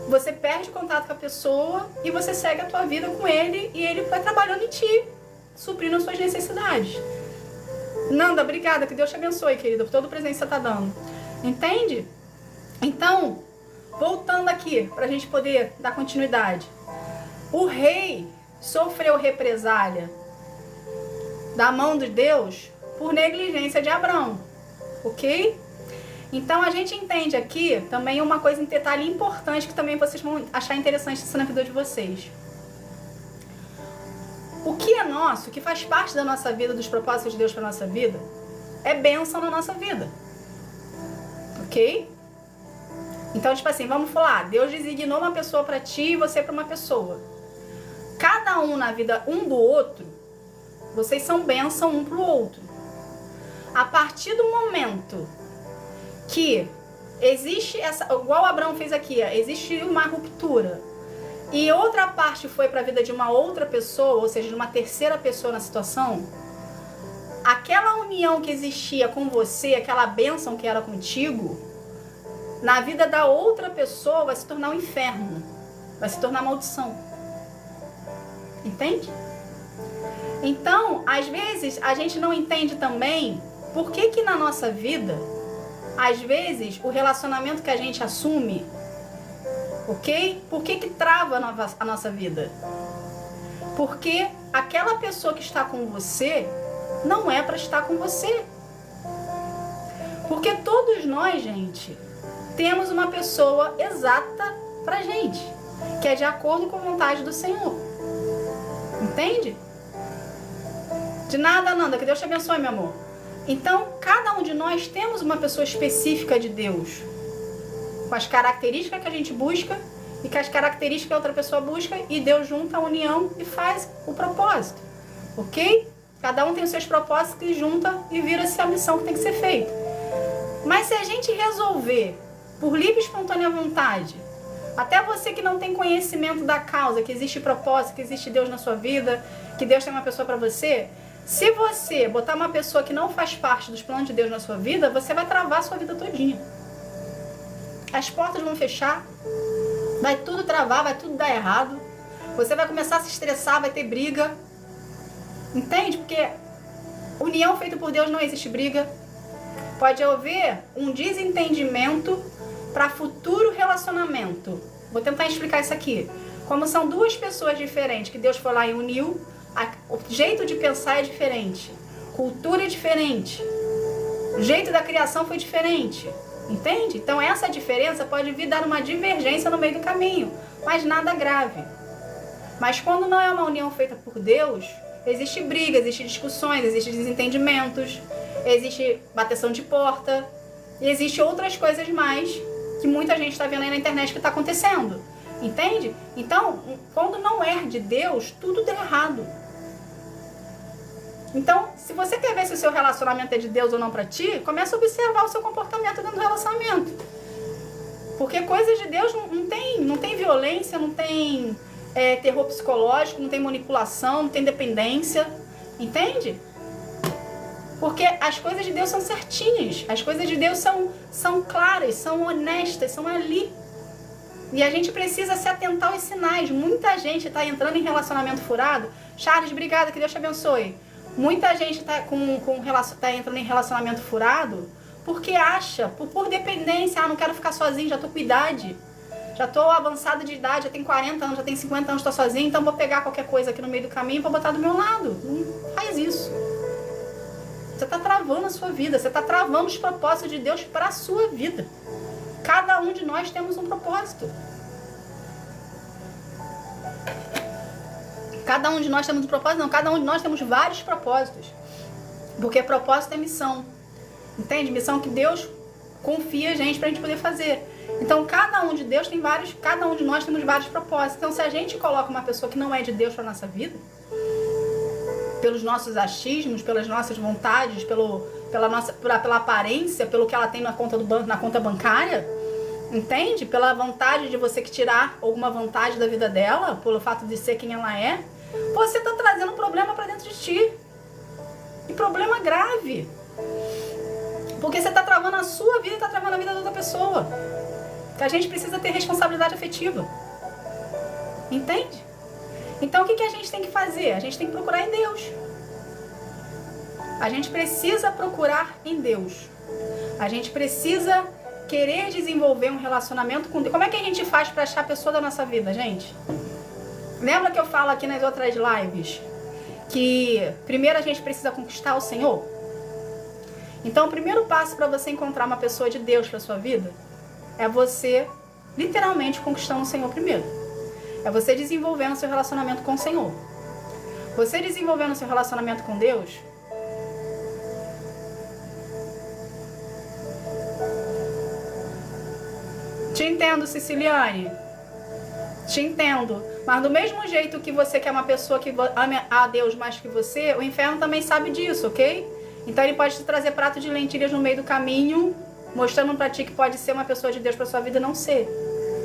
[SPEAKER 1] você perde contato com a pessoa e você segue a tua vida com ele e ele vai trabalhando em ti, suprindo as suas necessidades. Nanda, obrigada, que Deus te abençoe, querida, por todo o presente que você está dando. Entende? Então, voltando aqui, para a gente poder dar continuidade. O rei sofreu represália da mão de Deus por negligência de Abrão, ok? Então a gente entende aqui também uma coisa, um detalhe importante que também vocês vão achar interessante isso na vida de vocês. O que é nosso, o que faz parte da nossa vida, dos propósitos de Deus para nossa vida, é bênção na nossa vida, ok? Então, tipo assim, vamos falar, Deus designou uma pessoa para ti e você para uma pessoa. Cada um na vida um do outro, vocês são bênção um pro outro. A partir do momento que existe essa, igual Abraão fez aqui, existe uma ruptura e outra parte foi para a vida de uma outra pessoa, ou seja, de uma terceira pessoa na situação, aquela união que existia com você, aquela bênção que era contigo, na vida da outra pessoa vai se tornar um inferno, vai se tornar maldição. Entende? Então, às vezes, a gente não entende também por que na nossa vida, às vezes, o relacionamento que a gente assume, ok? Por que trava a nossa vida? Porque aquela pessoa que está com você não é para estar com você. Porque todos nós, gente, temos uma pessoa exata pra gente, que é de acordo com a vontade do Senhor. Entende? De nada, Nanda, que Deus te abençoe, meu amor. Então, cada um de nós temos uma pessoa específica de Deus, com as características que a gente busca e com as características que a outra pessoa busca, e Deus junta a união e faz o propósito, ok? Cada um tem os seus propósitos e junta e vira essa missão que tem que ser feita. Mas se a gente resolver, por livre e espontânea vontade, até você que não tem conhecimento da causa, que existe propósito, que existe Deus na sua vida, que Deus tem uma pessoa para você, Se você botar uma pessoa que não faz parte dos planos de Deus na sua vida, você vai travar a sua vida todinha. As portas vão fechar, vai tudo travar, vai tudo dar errado. Você vai começar a se estressar, vai ter briga. Entende? Porque união feita por Deus não existe briga. Pode haver um desentendimento para futuro relacionamento. Vou tentar explicar isso aqui. Como são duas pessoas diferentes que Deus foi lá e uniu, o jeito de pensar é diferente, cultura é diferente, o jeito da criação foi diferente, entende? Então essa diferença pode vir dar uma divergência no meio do caminho, mas nada grave. Mas quando não é uma união feita por Deus, existe briga, existe discussões, existe desentendimentos, existe bateção de porta, e existe outras coisas mais que muita gente está vendo aí na internet que está acontecendo. Entende? Então, quando não é de Deus, tudo dá errado. Então, se você quer ver se o seu relacionamento é de Deus ou não para ti, começa a observar o seu comportamento dentro do relacionamento. Porque coisas de Deus não tem violência, não tem terror psicológico, não tem manipulação, não tem dependência. Entende? Porque as coisas de Deus são certinhas. As coisas de Deus são claras, são honestas, são ali. E a gente precisa se atentar aos sinais. Muita gente está entrando em relacionamento furado. Charles, obrigada, que Deus te abençoe. Muita gente está entrando em relacionamento furado porque acha, por dependência, não quero ficar sozinho, já estou com idade. Já estou avançada de idade, já tenho 40 anos, já tenho 50 anos, estou sozinho, então vou pegar qualquer coisa aqui no meio do caminho e vou botar do meu lado. Não faz isso. Você está travando a sua vida, você está travando os propósitos de Deus para a sua vida. Cada um de nós temos um propósito. Cada um de nós temos um propósito, não, cada um de nós temos vários propósitos. Porque propósito é missão. Entende? Missão que Deus confia a gente pra gente poder fazer. Então, cada um de nós temos vários propósitos. Então, se a gente coloca uma pessoa que não é de Deus pra nossa vida, pelos nossos achismos, pelas nossas vontades, pela aparência, pelo que ela tem na conta do banco, na conta bancária, entende? Pela vontade de você que tirar alguma vantagem da vida dela, pelo fato de ser quem ela é, você tá trazendo um problema pra dentro de ti. E problema grave. Porque você tá travando a sua vida e tá travando a vida da outra pessoa. Que a gente precisa ter responsabilidade afetiva. Entende? Então o que a gente tem que fazer? A gente tem que procurar em Deus. A gente precisa procurar em Deus. A gente precisa querer desenvolver um relacionamento com Deus. Como é que a gente faz para achar a pessoa da nossa vida, gente? Lembra que eu falo aqui nas outras lives que primeiro a gente precisa conquistar o Senhor? Então o primeiro passo para você encontrar uma pessoa de Deus para sua vida é você literalmente conquistando o Senhor primeiro. É você desenvolvendo seu relacionamento com o Senhor. Você desenvolvendo seu relacionamento com Deus, te entendo, Siciliane. Te entendo. Mas do mesmo jeito que você quer uma pessoa que ame a Deus mais que você, o inferno também sabe disso, ok? Então ele pode te trazer prato de lentilhas no meio do caminho, mostrando pra ti que pode ser uma pessoa de Deus pra sua vida e não ser.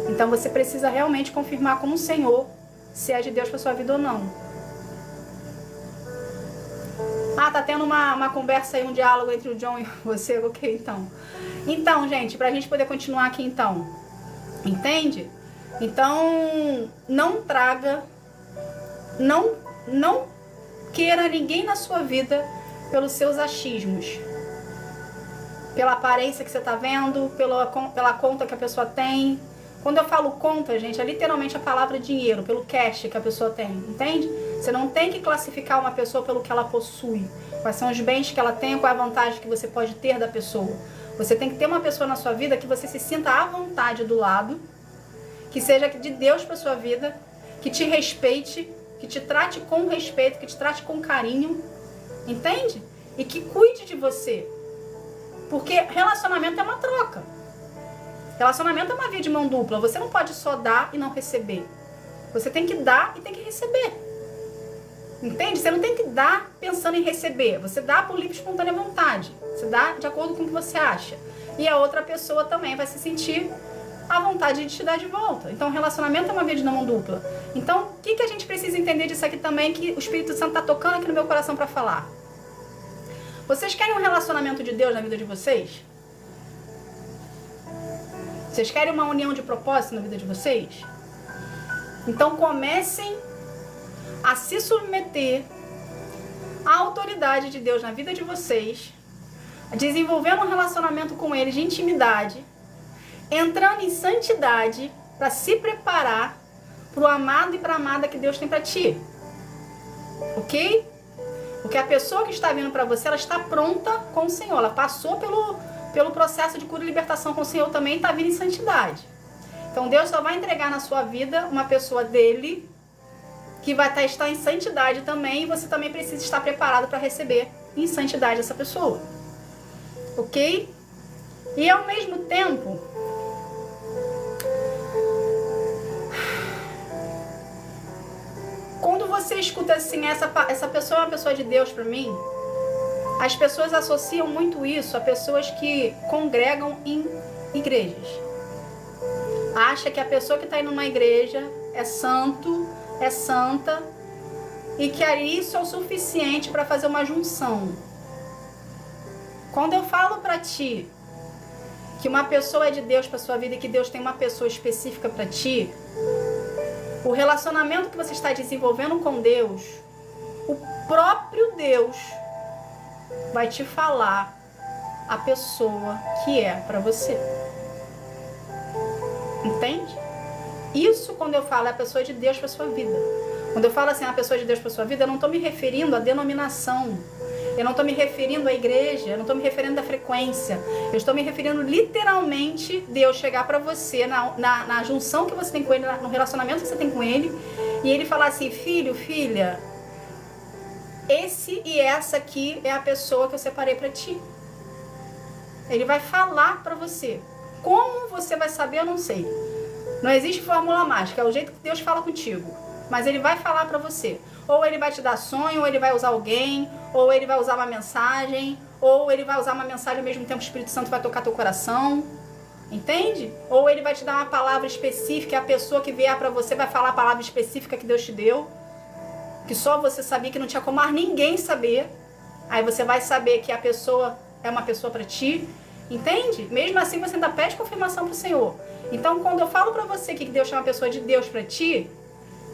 [SPEAKER 1] Então você precisa realmente confirmar com o Senhor se é de Deus pra sua vida ou não. Ah, tá tendo uma conversa aí, um diálogo entre o John e você, ok, então. Então, gente, pra gente poder continuar aqui então. Entende? Então, não traga, não queira ninguém na sua vida pelos seus achismos. Pela aparência que você tá vendo, pela conta que a pessoa tem. Quando eu falo conta, gente, é literalmente a palavra dinheiro, pelo cash que a pessoa tem, entende? Você não tem que classificar uma pessoa pelo que ela possui. Quais são os bens que ela tem, qual é a vantagem que você pode ter da pessoa. Você tem que ter uma pessoa na sua vida que você se sinta à vontade do lado, que seja de Deus para sua vida, que te respeite, que te trate com respeito, que te trate com carinho, entende? E que cuide de você. Porque relacionamento é uma troca. Relacionamento é uma via de mão dupla. Você não pode só dar e não receber. Você tem que dar e tem que receber. Entende? Você não tem que dar pensando em receber. Você dá por livre e espontânea vontade. Você dá de acordo com o que você acha. E a outra pessoa também vai se sentir a vontade de te dar de volta. Então, o relacionamento é uma via de mão dupla. Então, o que a gente precisa entender disso aqui também, que o Espírito Santo está tocando aqui no meu coração para falar? Vocês querem um relacionamento de Deus na vida de vocês? Vocês querem uma união de propósito na vida de vocês? Então, comecem a se submeter à autoridade de Deus na vida de vocês, desenvolvendo um relacionamento com Ele de intimidade, entrando em santidade para se preparar para o amado e para a amada que Deus tem para ti. Ok? Porque a pessoa que está vindo para você, ela está pronta com o Senhor. Ela passou pelo processo de cura e libertação com o Senhor também e está vindo em santidade. Então Deus só vai entregar na sua vida uma pessoa dele que vai estar em santidade também, e você também precisa estar preparado para receber em santidade essa pessoa. Ok? E ao mesmo tempo, quando você escuta assim, essa pessoa é uma pessoa de Deus para mim, as pessoas associam muito isso a pessoas que congregam em igrejas. Acha que a pessoa que está indo numa igreja é santo, é santa, e que isso é o suficiente para fazer uma junção. Quando eu falo para ti que uma pessoa é de Deus para sua vida e que Deus tem uma pessoa específica para ti, o relacionamento que você está desenvolvendo com Deus, o próprio Deus vai te falar a pessoa que é para você. Entende? Isso, quando eu falo, é a pessoa de Deus para sua vida. Quando eu falo assim, a pessoa de Deus para sua vida, eu não estou me referindo à denominação. Eu não estou me referindo à igreja. Eu não estou me referindo à frequência. Eu estou me referindo literalmente Deus chegar para você na junção que você tem com Ele, no relacionamento que você tem com Ele, e Ele falar assim, filho, filha, esse e essa aqui é a pessoa que eu separei para ti. Ele vai falar para você. Como você vai saber, eu não sei. Não existe fórmula mágica, é o jeito que Deus fala contigo. Mas Ele vai falar para você. Ou Ele vai te dar sonho, ou Ele vai usar alguém, ou Ele vai usar uma mensagem, ou Ele vai usar uma mensagem ao mesmo tempo o Espírito Santo vai tocar teu coração. Entende? Ou Ele vai te dar uma palavra específica, e a pessoa que vier para você vai falar a palavra específica que Deus te deu, que só você sabia, que não tinha como mais ninguém saber. Aí você vai saber que a pessoa é uma pessoa para ti. Entende? Mesmo assim você ainda pede confirmação pro Senhor. Então quando eu falo pra você que Deus chama uma pessoa de Deus pra ti,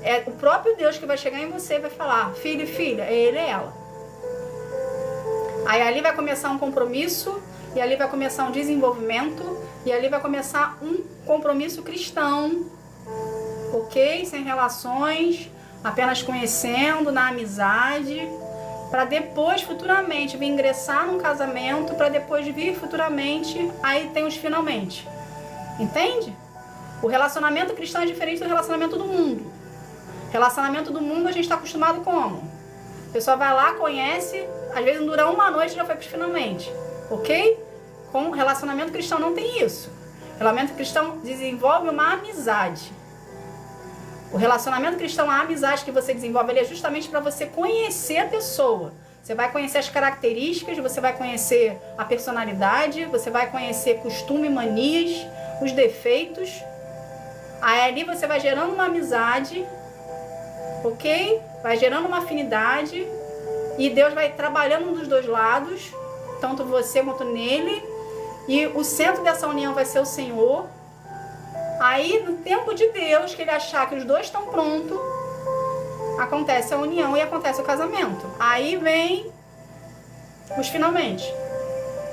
[SPEAKER 1] é o próprio Deus que vai chegar em você e vai falar, filho e filha, é ele, é ela. Aí ali vai começar um compromisso, e ali vai começar um desenvolvimento, e ali vai começar um compromisso cristão, ok? Sem relações, apenas conhecendo, na amizade, para depois futuramente vir ingressar num casamento, para depois vir futuramente, aí tem os finalmente. Entende? O relacionamento cristão é diferente do relacionamento do mundo. Relacionamento do mundo a gente está acostumado como? A pessoa vai lá, conhece, às vezes não dura uma noite e já foi para os finalmente. Ok? Com relacionamento cristão não tem isso. Relacionamento cristão desenvolve uma amizade. O relacionamento cristão, a amizade que você desenvolve, ele é justamente para você conhecer a pessoa. Você vai conhecer as características, você vai conhecer a personalidade, você vai conhecer costume, manias, os defeitos. Aí ali você vai gerando uma amizade, ok? Vai gerando uma afinidade e Deus vai trabalhando dos dois lados, tanto você quanto nele. E o centro dessa união vai ser o Senhor. Aí, no tempo de Deus, que ele achar que os dois estão prontos, acontece a união e acontece o casamento. Aí vem os finalmente.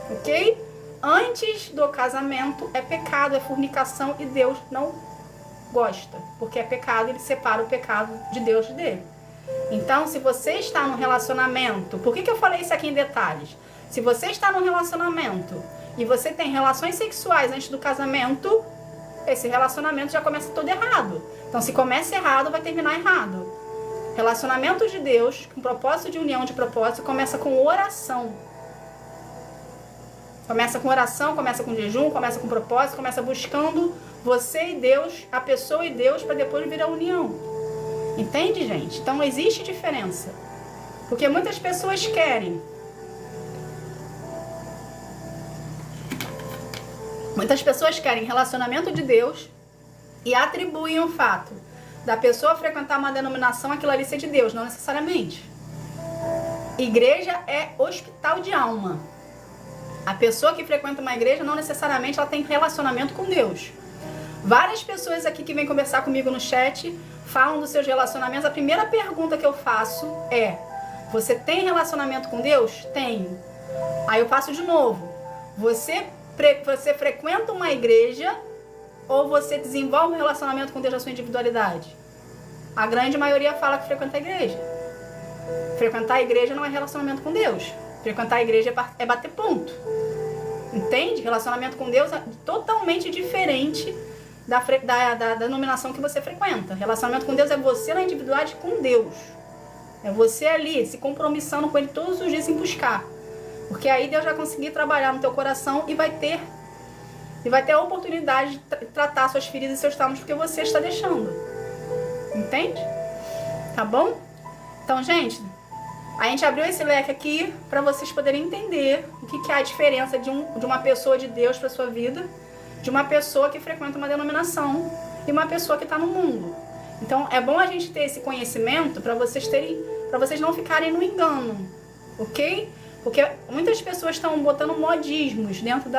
[SPEAKER 1] Ok? Antes do casamento é pecado, é fornicação e Deus não gosta. Porque é pecado, ele separa o pecado de Deus dele. Então, se você está num relacionamento... Por que eu falei isso aqui em detalhes? Se você está num relacionamento e você tem relações sexuais antes do casamento... esse relacionamento já começa todo errado. Então, se começa errado, vai terminar errado. Relacionamento de Deus, com propósito de união de propósito, começa com oração. Começa com oração, começa com jejum, começa com propósito, começa buscando você e Deus, a pessoa e Deus, para depois vir a união. Entende, gente? Então, existe diferença. Porque muitas pessoas querem Muitas pessoas querem relacionamento de Deus e atribuem o fato da pessoa frequentar uma denominação aquilo ali ser de Deus, não necessariamente. Igreja é hospital de alma. A pessoa que frequenta uma igreja não necessariamente ela tem relacionamento com Deus. Várias pessoas aqui que vêm conversar comigo no chat falam dos seus relacionamentos. A primeira pergunta que eu faço é: você tem relacionamento com Deus? Tenho. Aí eu faço de novo. Você frequenta uma igreja ou você desenvolve um relacionamento com Deus na sua individualidade? A grande maioria fala que frequenta a igreja. Frequentar a igreja não é relacionamento com Deus. Frequentar a igreja é bater ponto. Entende? Relacionamento com Deus é totalmente diferente da denominação que você frequenta. Relacionamento com Deus é você na individualidade com Deus. É você ali se compromissando com Ele todos os dias em buscar. Porque aí Deus vai conseguir trabalhar no teu coração e vai ter a oportunidade de tratar suas feridas e seus traumas, porque você está deixando. Entende? Tá bom? Então, gente, a gente abriu esse leque aqui para vocês poderem entender o que é a diferença de uma pessoa de Deus para sua vida, de uma pessoa que frequenta uma denominação e uma pessoa que está no mundo. Então, é bom a gente ter esse conhecimento para vocês não ficarem no engano, ok? Porque muitas pessoas estão botando modismos dentro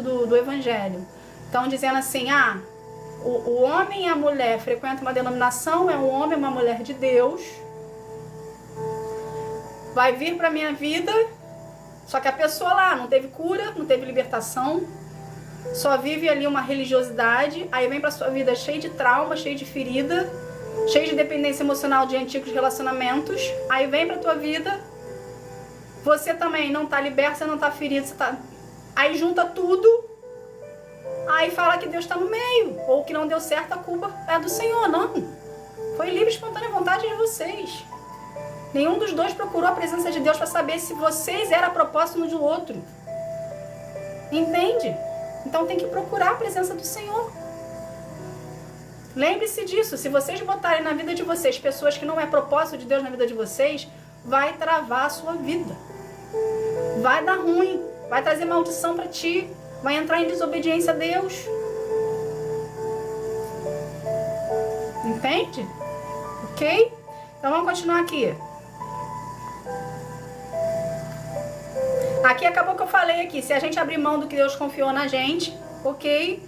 [SPEAKER 1] do evangelho. Estão dizendo assim, o homem e a mulher frequentam uma denominação, é um homem e uma mulher de Deus, vai vir para a minha vida, só que a pessoa lá não teve cura, não teve libertação, só vive ali uma religiosidade, aí vem para sua vida cheio de trauma, cheio de ferida, cheio de dependência emocional de antigos relacionamentos, aí vem para tua vida, você também não tá liberto, você não tá ferido, aí junta tudo, aí fala que Deus está no meio, ou que não deu certo, a culpa é do Senhor. Não, foi livre e espontânea vontade de vocês. Nenhum dos dois procurou a presença de Deus para saber se vocês eram a propósito um do outro. Entende? Então tem que procurar a presença do Senhor. Lembre-se disso. Se vocês botarem na vida de vocês pessoas que não é propósito de Deus na vida de vocês, vai travar a sua vida. Vai dar ruim. Vai trazer maldição para ti. Vai entrar em desobediência a Deus. Entende? Ok? Então vamos continuar aqui. Aqui acabou que eu falei aqui. Se a gente abrir mão do que Deus confiou na gente, ok?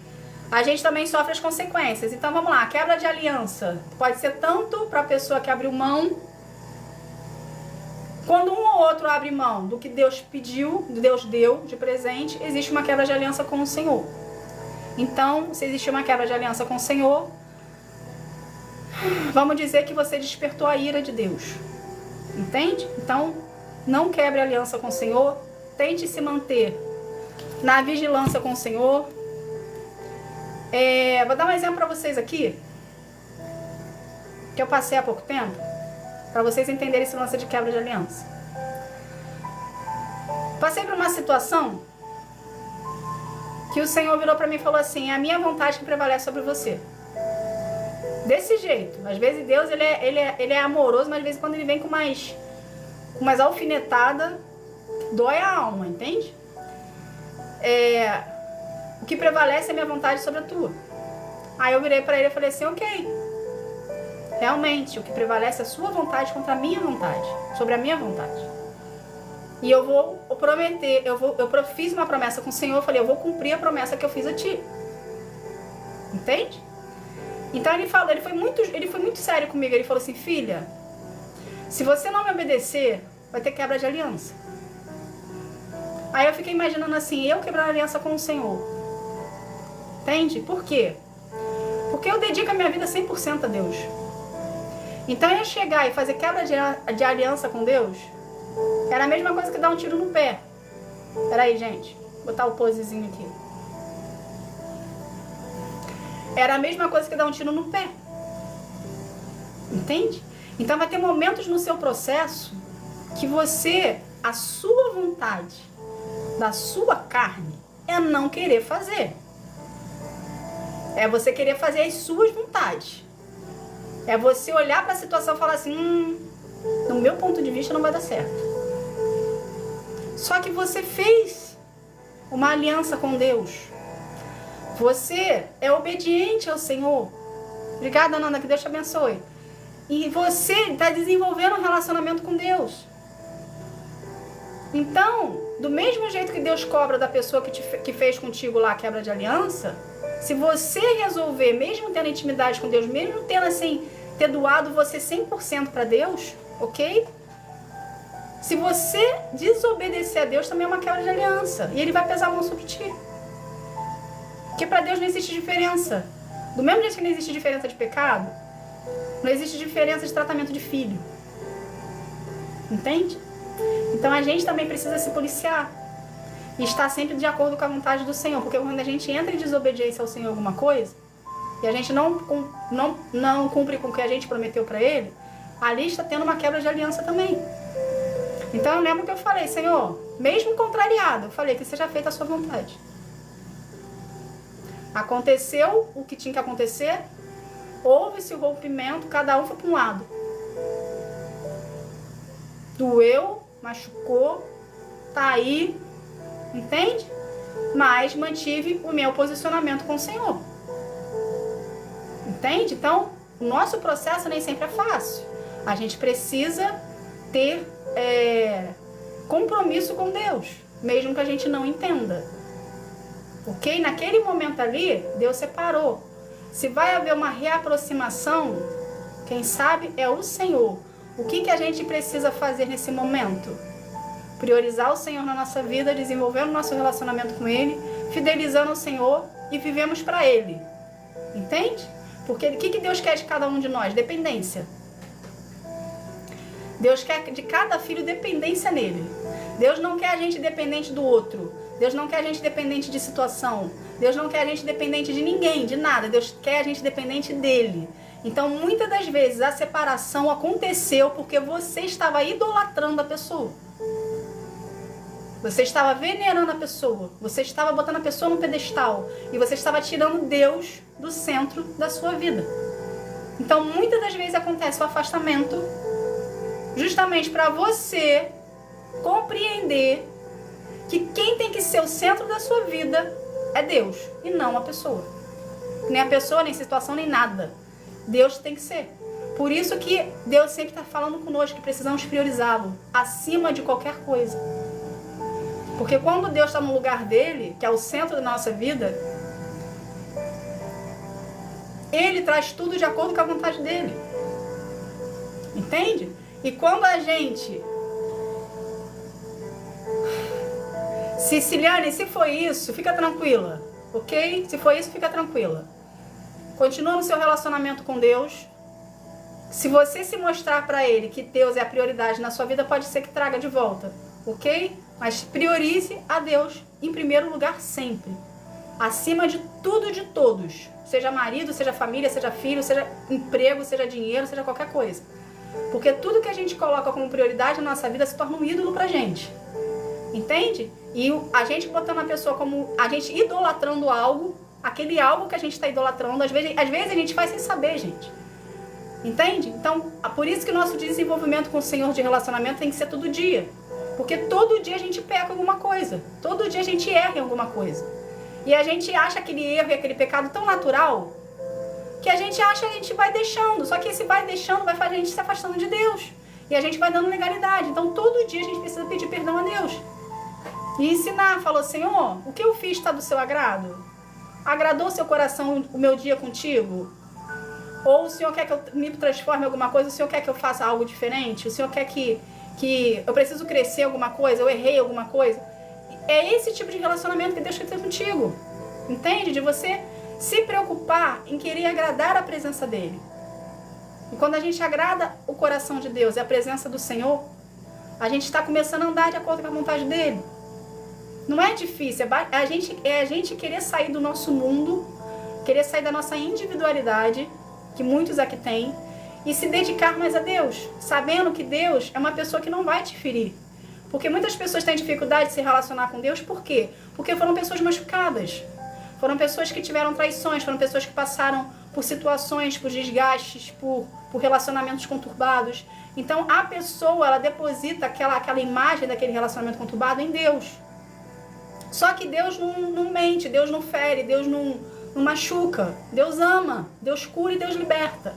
[SPEAKER 1] A gente também sofre as consequências. Então vamos lá. Quebra de aliança. Pode ser tanto para a pessoa que abriu mão. Quando um ou outro abre mão do que Deus pediu, Deus deu de presente, existe uma quebra de aliança com o Senhor. Então, se existe uma quebra de aliança com o Senhor, vamos dizer que você despertou a ira de Deus. Entende? Então, não quebre a aliança com o Senhor. Tente se manter na vigilância com o Senhor. Vou dar um exemplo para vocês aqui, que eu passei há pouco tempo, para vocês entenderem esse lance de quebra de aliança. Passei por uma situação que o Senhor virou para mim e falou assim: é a minha vontade que prevalece sobre você. Desse jeito. Às vezes Deus ele é amoroso, mas às vezes quando ele vem com mais alfinetada, dói a alma, entende? O que prevalece é a minha vontade sobre a tua. Aí eu virei para ele e falei assim: ok, realmente o que prevalece é a sua vontade contra a minha vontade, sobre a minha vontade. E eu vou prometer, eu fiz uma promessa com o Senhor, eu falei: eu vou cumprir a promessa que eu fiz a ti. Entende? Então ele foi muito sério comigo. Ele falou assim: filha, se você não me obedecer, vai ter quebra de aliança. Aí eu fiquei imaginando assim, eu quebrar a aliança com o Senhor. Entende? Por quê? Porque eu dedico a minha vida 100% a Deus. Então eu ia chegar e fazer quebra de aliança com Deus, era a mesma coisa que dar um tiro no pé. Peraí, gente, vou botar o posezinho aqui. Era a mesma coisa que dar um tiro no pé. Entende? Então vai ter momentos no seu processo que a sua vontade, da sua carne, é não querer fazer. É você querer fazer as suas vontades. É você olhar para a situação e falar assim: no meu ponto de vista não vai dar certo. Só que você fez uma aliança com Deus. Você é obediente ao Senhor. Obrigada, Nanda, que Deus te abençoe. E você está desenvolvendo um relacionamento com Deus. Então, do mesmo jeito que Deus cobra da pessoa que fez contigo lá a quebra de aliança, se você resolver, mesmo tendo intimidade com Deus, mesmo tendo assim, ter doado você 100% para Deus, ok? Se você desobedecer a Deus, também é uma quebra de aliança. E Ele vai pesar a mão sobre ti. Porque para Deus não existe diferença. Do mesmo jeito que não existe diferença de pecado, não existe diferença de tratamento de filho. Entende? Então a gente também precisa se policiar. E estar sempre de acordo com a vontade do Senhor. Porque quando a gente entra em desobediência ao Senhor em alguma coisa, e a gente não cumpre com o que a gente prometeu para Ele, ali está tendo uma quebra de aliança também. Então eu lembro que eu falei, Senhor, mesmo contrariado, eu falei que seja feita a sua vontade. Aconteceu o que tinha que acontecer, houve esse rompimento, cada um foi para um lado. Doeu, machucou, tá aí, entende? Mas mantive o meu posicionamento com o Senhor. Entende? Então, o nosso processo nem sempre é fácil. A gente precisa ter compromisso com Deus, mesmo que a gente não entenda. Ok? Naquele momento ali, Deus separou. Se vai haver uma reaproximação, quem sabe é o Senhor. O que a gente precisa fazer nesse momento? Priorizar o Senhor na nossa vida, desenvolvendo o nosso relacionamento com Ele, fidelizando o Senhor e vivemos para Ele. Entende? Porque o que Deus quer de cada um de nós? Dependência. Deus quer de cada filho dependência nele. Deus não quer a gente dependente do outro. Deus não quer a gente dependente de situação. Deus não quer a gente dependente de ninguém, de nada. Deus quer a gente dependente dele. Então, muitas das vezes, a separação aconteceu porque você estava idolatrando a pessoa. Você estava venerando a pessoa. Você estava botando a pessoa no pedestal. E você estava tirando Deus do centro da sua vida. Então, muitas das vezes acontece o afastamento justamente para você compreender que quem tem que ser o centro da sua vida é Deus e não a pessoa. Nem a pessoa, nem a situação, nem nada. Deus tem que ser. Por isso que Deus sempre está falando conosco que precisamos priorizá-lo acima de qualquer coisa. Porque quando Deus está no lugar dele, que é o centro da nossa vida, Ele traz tudo de acordo com a vontade dele. Entende? E quando a gente... Siciliane, se foi isso, fica tranquila, ok? Se foi isso, fica tranquila. Continua no seu relacionamento com Deus. Se você se mostrar para Ele que Deus é a prioridade na sua vida, pode ser que traga de volta, ok? Mas priorize a Deus em primeiro lugar sempre. Acima de tudo e de todos. Seja marido, seja família, seja filho, seja emprego, seja dinheiro, seja qualquer coisa. Porque tudo que a gente coloca como prioridade na nossa vida se torna um ídolo pra gente. Entende? E a gente botando a pessoa como... A gente idolatrando algo, aquele algo que a gente está idolatrando, às vezes a gente faz sem saber, gente. Entende? Então, por isso que o nosso desenvolvimento com o Senhor de relacionamento tem que ser todo dia. Porque todo dia a gente peca alguma coisa. Todo dia a gente erra em alguma coisa. E a gente acha aquele erro e aquele pecado tão natural que a gente acha que a gente vai deixando. Só que esse vai deixando vai fazer a gente se afastando de Deus. E a gente vai dando legalidade. Então, todo dia a gente precisa pedir perdão a Deus. E ensinar. Falou, Senhor, o que eu fiz está do seu agrado? Agradou o seu coração o meu dia contigo? Ou o Senhor quer que eu me transforme em alguma coisa? O Senhor quer que eu faça algo diferente? O Senhor quer que eu preciso crescer alguma coisa? Eu errei alguma coisa? É esse tipo de relacionamento que Deus quer ter contigo. Entende? De você se preocupar em querer agradar a presença dEle. E quando a gente agrada o coração de Deus e a presença do Senhor, a gente está começando a andar de acordo com a vontade dEle. Não é difícil, é a gente querer sair do nosso mundo, querer sair da nossa individualidade, que muitos aqui têm, e se dedicar mais a Deus, sabendo que Deus é uma pessoa que não vai te ferir. Porque muitas pessoas têm dificuldade de se relacionar com Deus, por quê? Porque foram pessoas machucadas, foram pessoas que tiveram traições, foram pessoas que passaram por situações, por desgastes, por relacionamentos conturbados. Então a pessoa, ela deposita aquela imagem daquele relacionamento conturbado em Deus. Só que Deus não mente, Deus não fere, Deus não machuca. Deus ama, Deus cura e Deus liberta.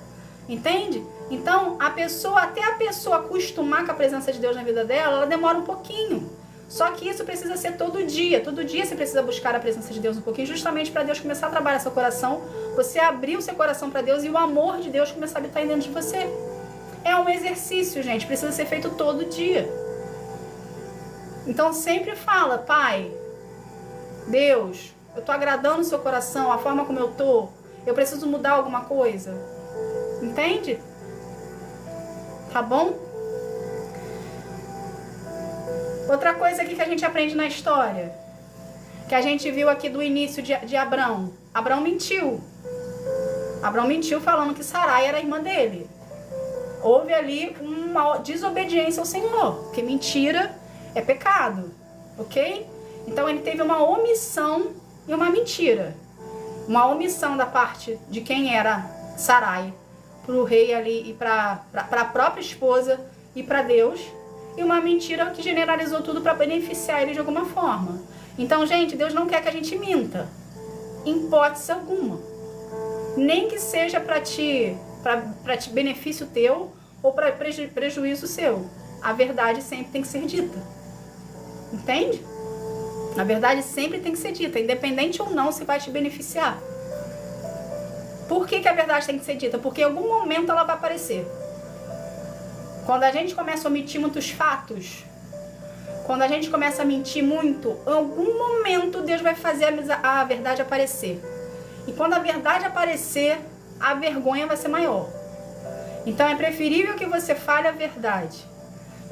[SPEAKER 1] Entende? Então, até a pessoa acostumar com a presença de Deus na vida dela, ela demora um pouquinho. Só que isso precisa ser todo dia. Todo dia você precisa buscar a presença de Deus um pouquinho, justamente para Deus começar a trabalhar seu coração, você abrir o seu coração para Deus e o amor de Deus começar a habitar dentro de você. É um exercício, gente, precisa ser feito todo dia. Então sempre fala: Pai, Deus, eu tô agradando o seu coração, a forma como eu tô, eu preciso mudar alguma coisa. Entende? Tá bom? Outra coisa aqui que a gente aprende na história, que a gente viu aqui do início de Abrão. Abrão mentiu. Abrão mentiu falando que Sarai era a irmã dele. Houve ali uma desobediência ao Senhor, porque mentira é pecado, ok? Então ele teve uma omissão e uma mentira. Uma omissão da parte de quem era Sarai para o rei ali e para a própria esposa e para Deus. E uma mentira que generalizou tudo para beneficiar ele de alguma forma. Então, gente, Deus não quer que a gente minta, em hipótese alguma. Nem que seja para benefício teu ou para prejuízo seu. A verdade sempre tem que ser dita. Entende? A verdade sempre tem que ser dita, independente ou não se vai te beneficiar. Por que a verdade tem que ser dita? Porque em algum momento ela vai aparecer. Quando a gente começa a omitir muitos fatos, quando a gente começa a mentir muito, em algum momento Deus vai fazer a verdade aparecer. E quando a verdade aparecer, a vergonha vai ser maior. Então é preferível que você fale a verdade,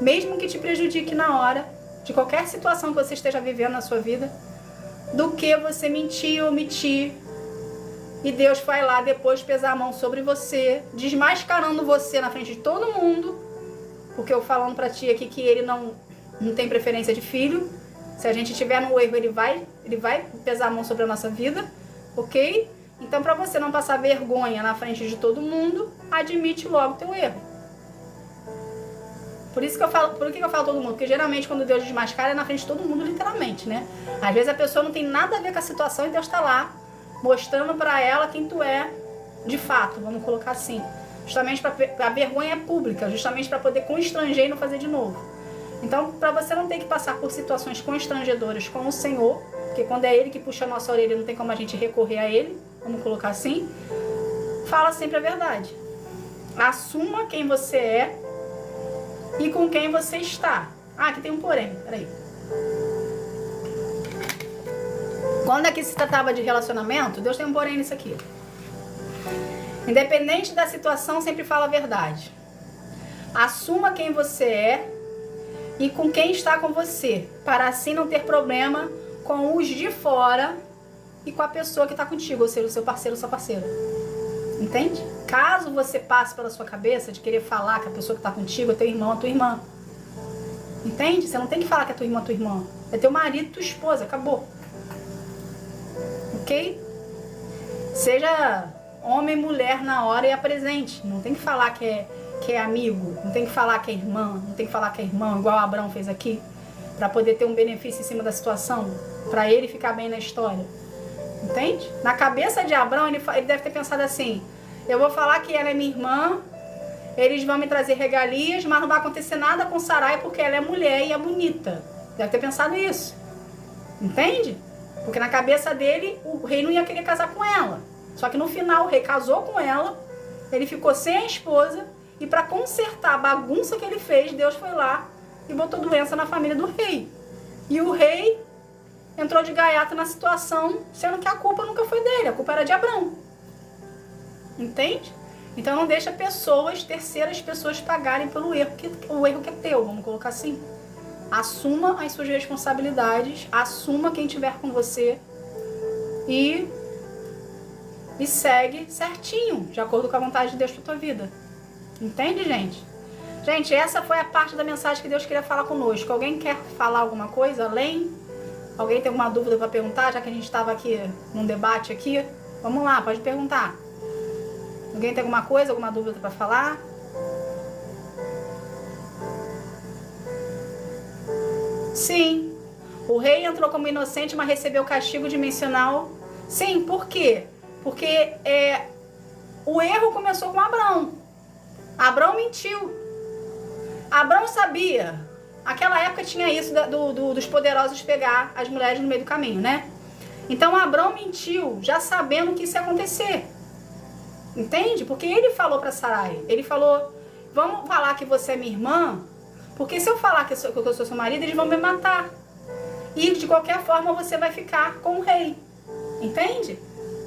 [SPEAKER 1] mesmo que te prejudique na hora, de qualquer situação que você esteja vivendo na sua vida, do que você mentir ou omitir. E Deus vai lá depois pesar a mão sobre você, desmascarando você na frente de todo mundo, porque eu falando pra ti aqui que ele não tem preferência de filho. Se a gente estiver no erro, ele vai pesar a mão sobre a nossa vida, ok? Então, pra você não passar vergonha na frente de todo mundo, admite logo o teu erro. Por que eu falo todo mundo? Porque geralmente quando Deus desmascara é na frente de todo mundo, literalmente, né? Às vezes a pessoa não tem nada a ver com a situação e Deus tá lá mostrando pra ela quem tu é de fato, vamos colocar assim. Justamente a vergonha é pública, justamente para poder constranger e não fazer de novo. Então, para você não ter que passar por situações constrangedoras com o Senhor, porque quando é Ele que puxa a nossa orelha, não tem como a gente recorrer a Ele, vamos colocar assim, fala sempre a verdade. Assuma quem você é e com quem você está. Ah, aqui tem um porém, peraí. Quando aqui se tratava de relacionamento, Deus tem um porém nisso aqui. Independente da situação, sempre fala a verdade. Assuma quem você é e com quem está com você, para assim não ter problema com os de fora e com a pessoa que está contigo, ou seja, o seu parceiro ou sua parceira. Entende? Caso você passe pela sua cabeça de querer falar que a pessoa que está contigo é teu irmão ou tua irmã. Entende? Você não tem que falar que é tua irmã ou tua irmã. É teu marido, tua esposa, acabou. Ok? Seja homem e mulher na hora e a presente. Não tem que falar que é amigo, não tem que falar que é irmã, não tem que falar que é irmão, igual Abraão fez aqui, para poder ter um benefício em cima da situação, para ele ficar bem na história. Entende? Na cabeça de Abraão, ele deve ter pensado assim: eu vou falar que ela é minha irmã, eles vão me trazer regalias, mas não vai acontecer nada com Sarai porque ela é mulher e é bonita. Deve ter pensado isso. Entende? Porque na cabeça dele, o rei não ia querer casar com ela. Só que no final o rei casou com ela, ele ficou sem a esposa, e para consertar a bagunça que ele fez, Deus foi lá e botou doença na família do rei. E o rei entrou de gaiata na situação, sendo que a culpa nunca foi dele, a culpa era de Abrão. Entende? Então não deixa terceiras pessoas pagarem pelo erro que é teu, vamos colocar assim. Assuma as suas responsabilidades, assuma quem estiver com você e segue certinho, de acordo com a vontade de Deus para tua vida. Entende, gente? Gente, essa foi a parte da mensagem que Deus queria falar conosco. Alguém quer falar alguma coisa além? Alguém tem alguma dúvida para perguntar, já que a gente estava aqui num debate aqui? Vamos lá, pode perguntar. Alguém tem alguma coisa, alguma dúvida para falar? Sim. O rei entrou como inocente, mas recebeu castigo dimensional. Sim, por quê? Porque o erro começou com Abrão. Abrão mentiu. Abrão sabia. Naquela época tinha isso dos poderosos pegar as mulheres no meio do caminho, né? Então Abrão mentiu, já sabendo que isso ia acontecer. Entende? Porque ele falou para Sarai. Ele falou, vamos falar que você é minha irmã, porque se eu falar que eu sou seu marido, eles vão me matar. E de qualquer forma você vai ficar com o rei. Entende?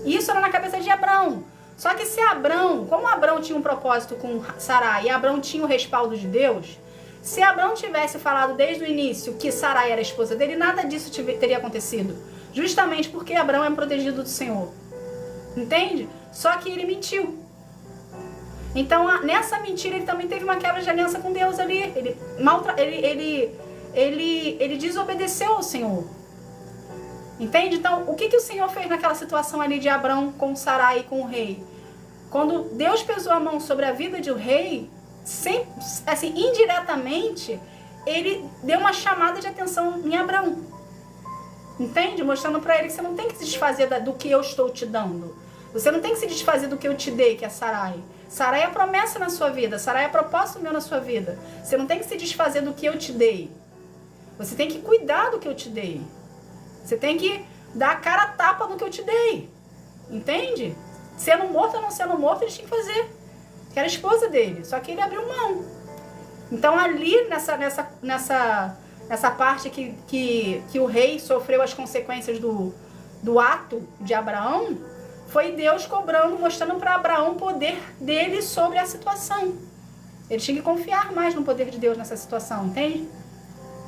[SPEAKER 1] Isso era na cabeça de Abrão. Só que se Abrão, como Abrão tinha um propósito com Sarai e Abrão tinha o respaldo de Deus, se Abrão tivesse falado desde o início que Sarai era a esposa dele, nada disso teria acontecido. Justamente porque Abrão é protegido do Senhor. Entende? Só que ele mentiu. Então, nessa mentira, ele também teve uma quebra de aliança com Deus ali. Ele desobedeceu ao Senhor. Entende? Então, o que o Senhor fez naquela situação ali de Abrão com Sarai e com o rei? Quando Deus pesou a mão sobre a vida do rei, assim, indiretamente, ele deu uma chamada de atenção em Abrão. Entende? Mostrando para ele que você não tem que se desfazer do que eu estou te dando. Você não tem que se desfazer do que eu te dei, que é Sarai. Sarai é a promessa na sua vida. Sarai é a propósito meu na sua vida. Você não tem que se desfazer do que eu te dei. Você tem que cuidar do que eu te dei. Você tem que dar a cara a tapa no que eu te dei. Entende? Sendo morto ou não sendo morto, eles tinham que fazer. Que era a esposa dele. Só que ele abriu mão. Então ali nessa parte que o rei sofreu as consequências do ato de Abraão, foi Deus cobrando, mostrando para Abraão o poder dele sobre a situação. Ele tinha que confiar mais no poder de Deus nessa situação, entende?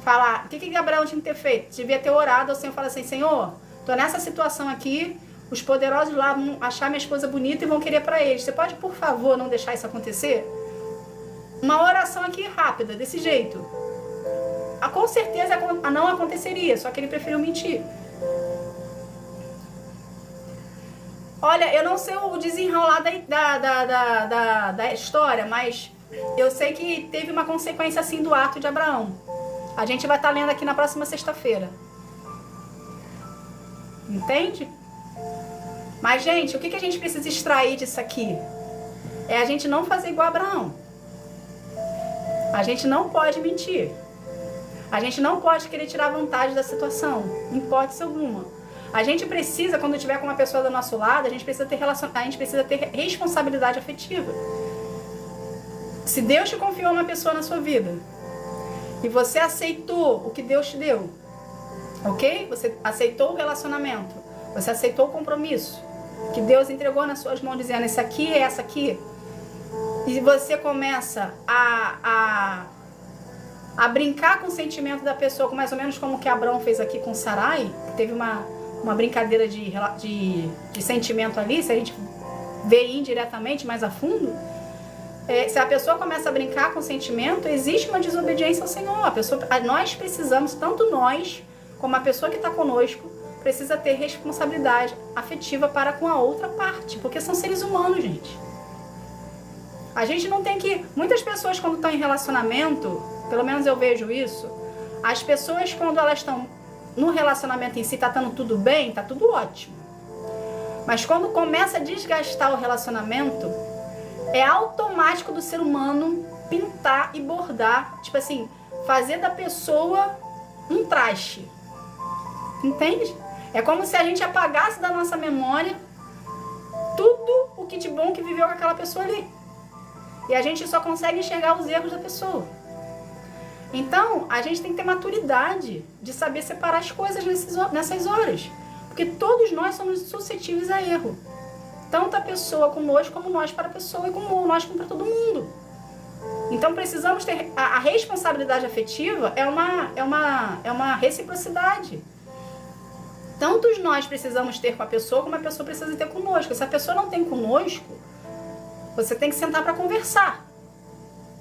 [SPEAKER 1] Falar, o que Abraão tinha que ter feito? Devia ter orado ao Senhor e falar assim, Senhor, tô nessa situação aqui, os poderosos lá vão achar minha esposa bonita e vão querer para eles. Você pode, por favor, não deixar isso acontecer? Uma oração aqui rápida, desse jeito. Com certeza não aconteceria, só que ele preferiu mentir. Olha, eu não sei o desenrolar da história, mas eu sei que teve uma consequência assim do ato de Abraão. A gente vai estar lendo aqui na próxima sexta-feira. Entende? Mas, gente, o que a gente precisa extrair disso aqui? É a gente não fazer igual a Abraão. A gente não pode mentir. A gente não pode querer tirar vantagem da situação, em hipótese alguma. A gente precisa, quando tiver com uma pessoa do nosso lado, a gente precisa ter responsabilidade afetiva. Se Deus te confiou uma pessoa na sua vida e você aceitou o que Deus te deu, ok? Você aceitou o relacionamento, você aceitou o compromisso que Deus entregou nas suas mãos, dizendo, esse aqui é essa aqui. E você começa a brincar com o sentimento da pessoa, mais ou menos como que Abrão fez aqui com Sarai, que teve uma brincadeira de sentimento ali, se a gente vê indiretamente, mais a fundo, se a pessoa começa a brincar com o sentimento, existe uma desobediência ao Senhor. Nós precisamos, tanto nós, como a pessoa que está conosco, precisa ter responsabilidade afetiva para com a outra parte, porque são seres humanos, gente. A gente não tem que... Muitas pessoas, quando estão em relacionamento, pelo menos eu vejo isso, as pessoas, quando elas estão no relacionamento em si, tá dando tudo bem, tá tudo ótimo. Mas quando começa a desgastar o relacionamento, é automático do ser humano pintar e bordar, tipo assim, fazer da pessoa um traste. Entende? É como se a gente apagasse da nossa memória tudo o que de bom que viveu com aquela pessoa ali. E a gente só consegue enxergar os erros da pessoa. Então, a gente tem que ter maturidade de saber separar as coisas nessas horas. Porque todos nós somos suscetíveis a erro. Tanto a pessoa conosco, como nós para a pessoa e como nós para todo mundo. Então, precisamos ter... A responsabilidade afetiva é uma reciprocidade. Tantos nós precisamos ter com a pessoa, como a pessoa precisa ter conosco. Se a pessoa não tem conosco, você tem que sentar para conversar.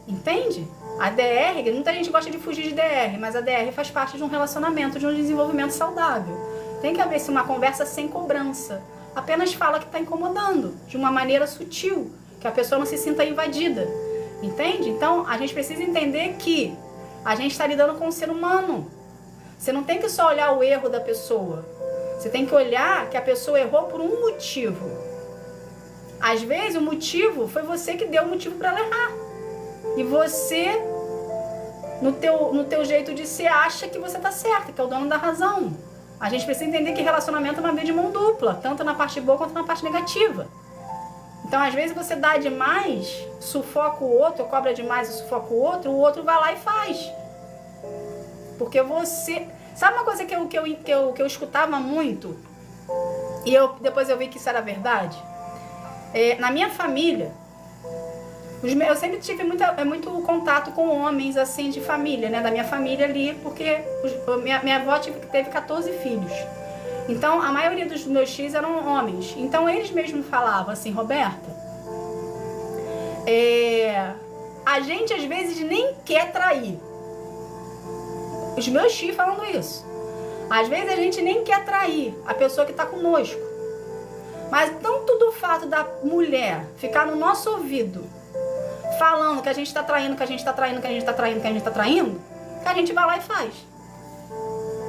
[SPEAKER 1] Entende? A DR, muita gente gosta de fugir de DR, mas a DR faz parte de um relacionamento, de um desenvolvimento saudável. Tem que haver uma conversa sem cobrança. Apenas fala que está incomodando, de uma maneira sutil, que a pessoa não se sinta invadida. Entende? Então, a gente precisa entender que a gente está lidando com um ser humano. Você não tem que só olhar o erro da pessoa. Você tem que olhar que a pessoa errou por um motivo. Às vezes o motivo foi você que deu o motivo para ela errar. E você, no teu jeito de ser, acha que você tá certa, que é o dono da razão. A gente precisa entender que relacionamento é uma via de mão dupla, tanto na parte boa quanto na parte negativa. Então, às vezes você dá demais, sufoca o outro, cobra demais e sufoca o outro vai lá e faz. Porque você... Sabe uma coisa que eu escutava muito? E depois eu vi que isso era verdade? Na minha família, eu sempre tive muito contato com homens, assim, de família, né? Da minha família ali, porque minha avó teve 14 filhos. Então, a maioria dos meus tios eram homens. Então, eles mesmos falavam assim, Roberta, a gente às vezes nem quer trair. Os meus tios falando isso. Às vezes a gente nem quer trair a pessoa que está conosco. Mas tanto do fato da mulher ficar no nosso ouvido falando que a gente está traindo, que a gente está traindo, que a gente está traindo, que a gente está traindo, que a gente vai lá e faz.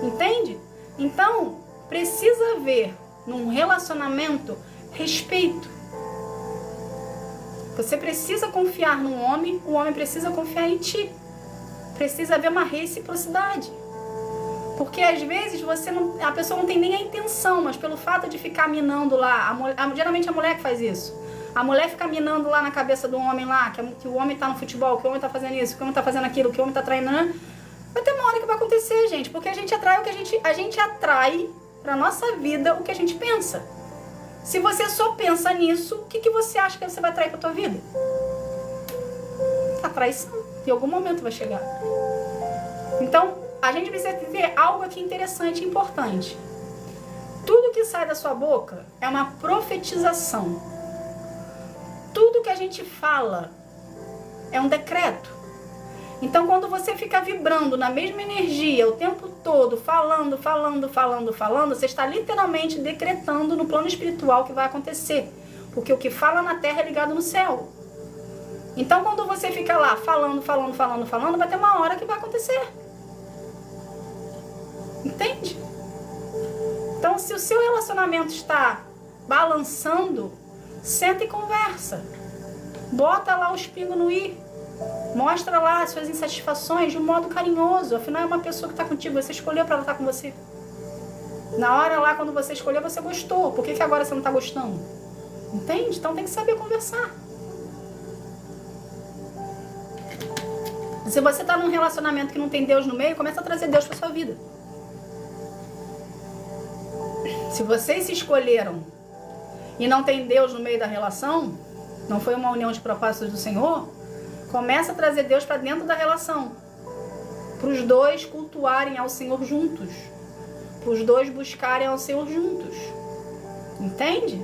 [SPEAKER 1] Entende? Então, precisa haver num relacionamento respeito. Você precisa confiar no homem, o homem precisa confiar em ti. Precisa haver uma reciprocidade. Porque às vezes a pessoa não tem nem a intenção, mas pelo fato de ficar minando lá, geralmente a mulher que faz isso. A mulher fica minando lá na cabeça do homem lá, que o homem tá no futebol, que o homem tá fazendo isso, que o homem tá fazendo aquilo, que o homem tá traindo, né? Vai ter uma hora que vai acontecer, gente, porque a gente atrai o que a gente atrai pra nossa vida o que a gente pensa. Se você só pensa nisso, o que você acha que você vai atrair pra tua vida? A traição. Em algum momento vai chegar. Então, a gente precisa ter algo aqui interessante e importante. Tudo que sai da sua boca é uma profetização. Tudo que a gente fala é um decreto. Então, quando você fica vibrando na mesma energia o tempo todo, falando, você está literalmente decretando no plano espiritual o que vai acontecer. Porque o que fala na terra é ligado no céu. Então, quando você fica lá falando, vai ter uma hora que vai acontecer. Entende? Então, se o seu relacionamento está balançando, senta e conversa. Bota lá os pingos no i. Mostra lá as suas insatisfações de um modo carinhoso. Afinal, é uma pessoa que está contigo. Você escolheu para ela estar com você. Na hora lá, quando você escolheu, você gostou. Por que agora você não está gostando? Entende? Então, tem que saber conversar. Se você está num relacionamento que não tem Deus no meio, começa a trazer Deus para sua vida. Se vocês se escolheram e não tem Deus no meio da relação, não foi uma união de propósitos do Senhor, começa a trazer Deus para dentro da relação. Para os dois cultuarem ao Senhor juntos. Para os dois buscarem ao Senhor juntos. Entende?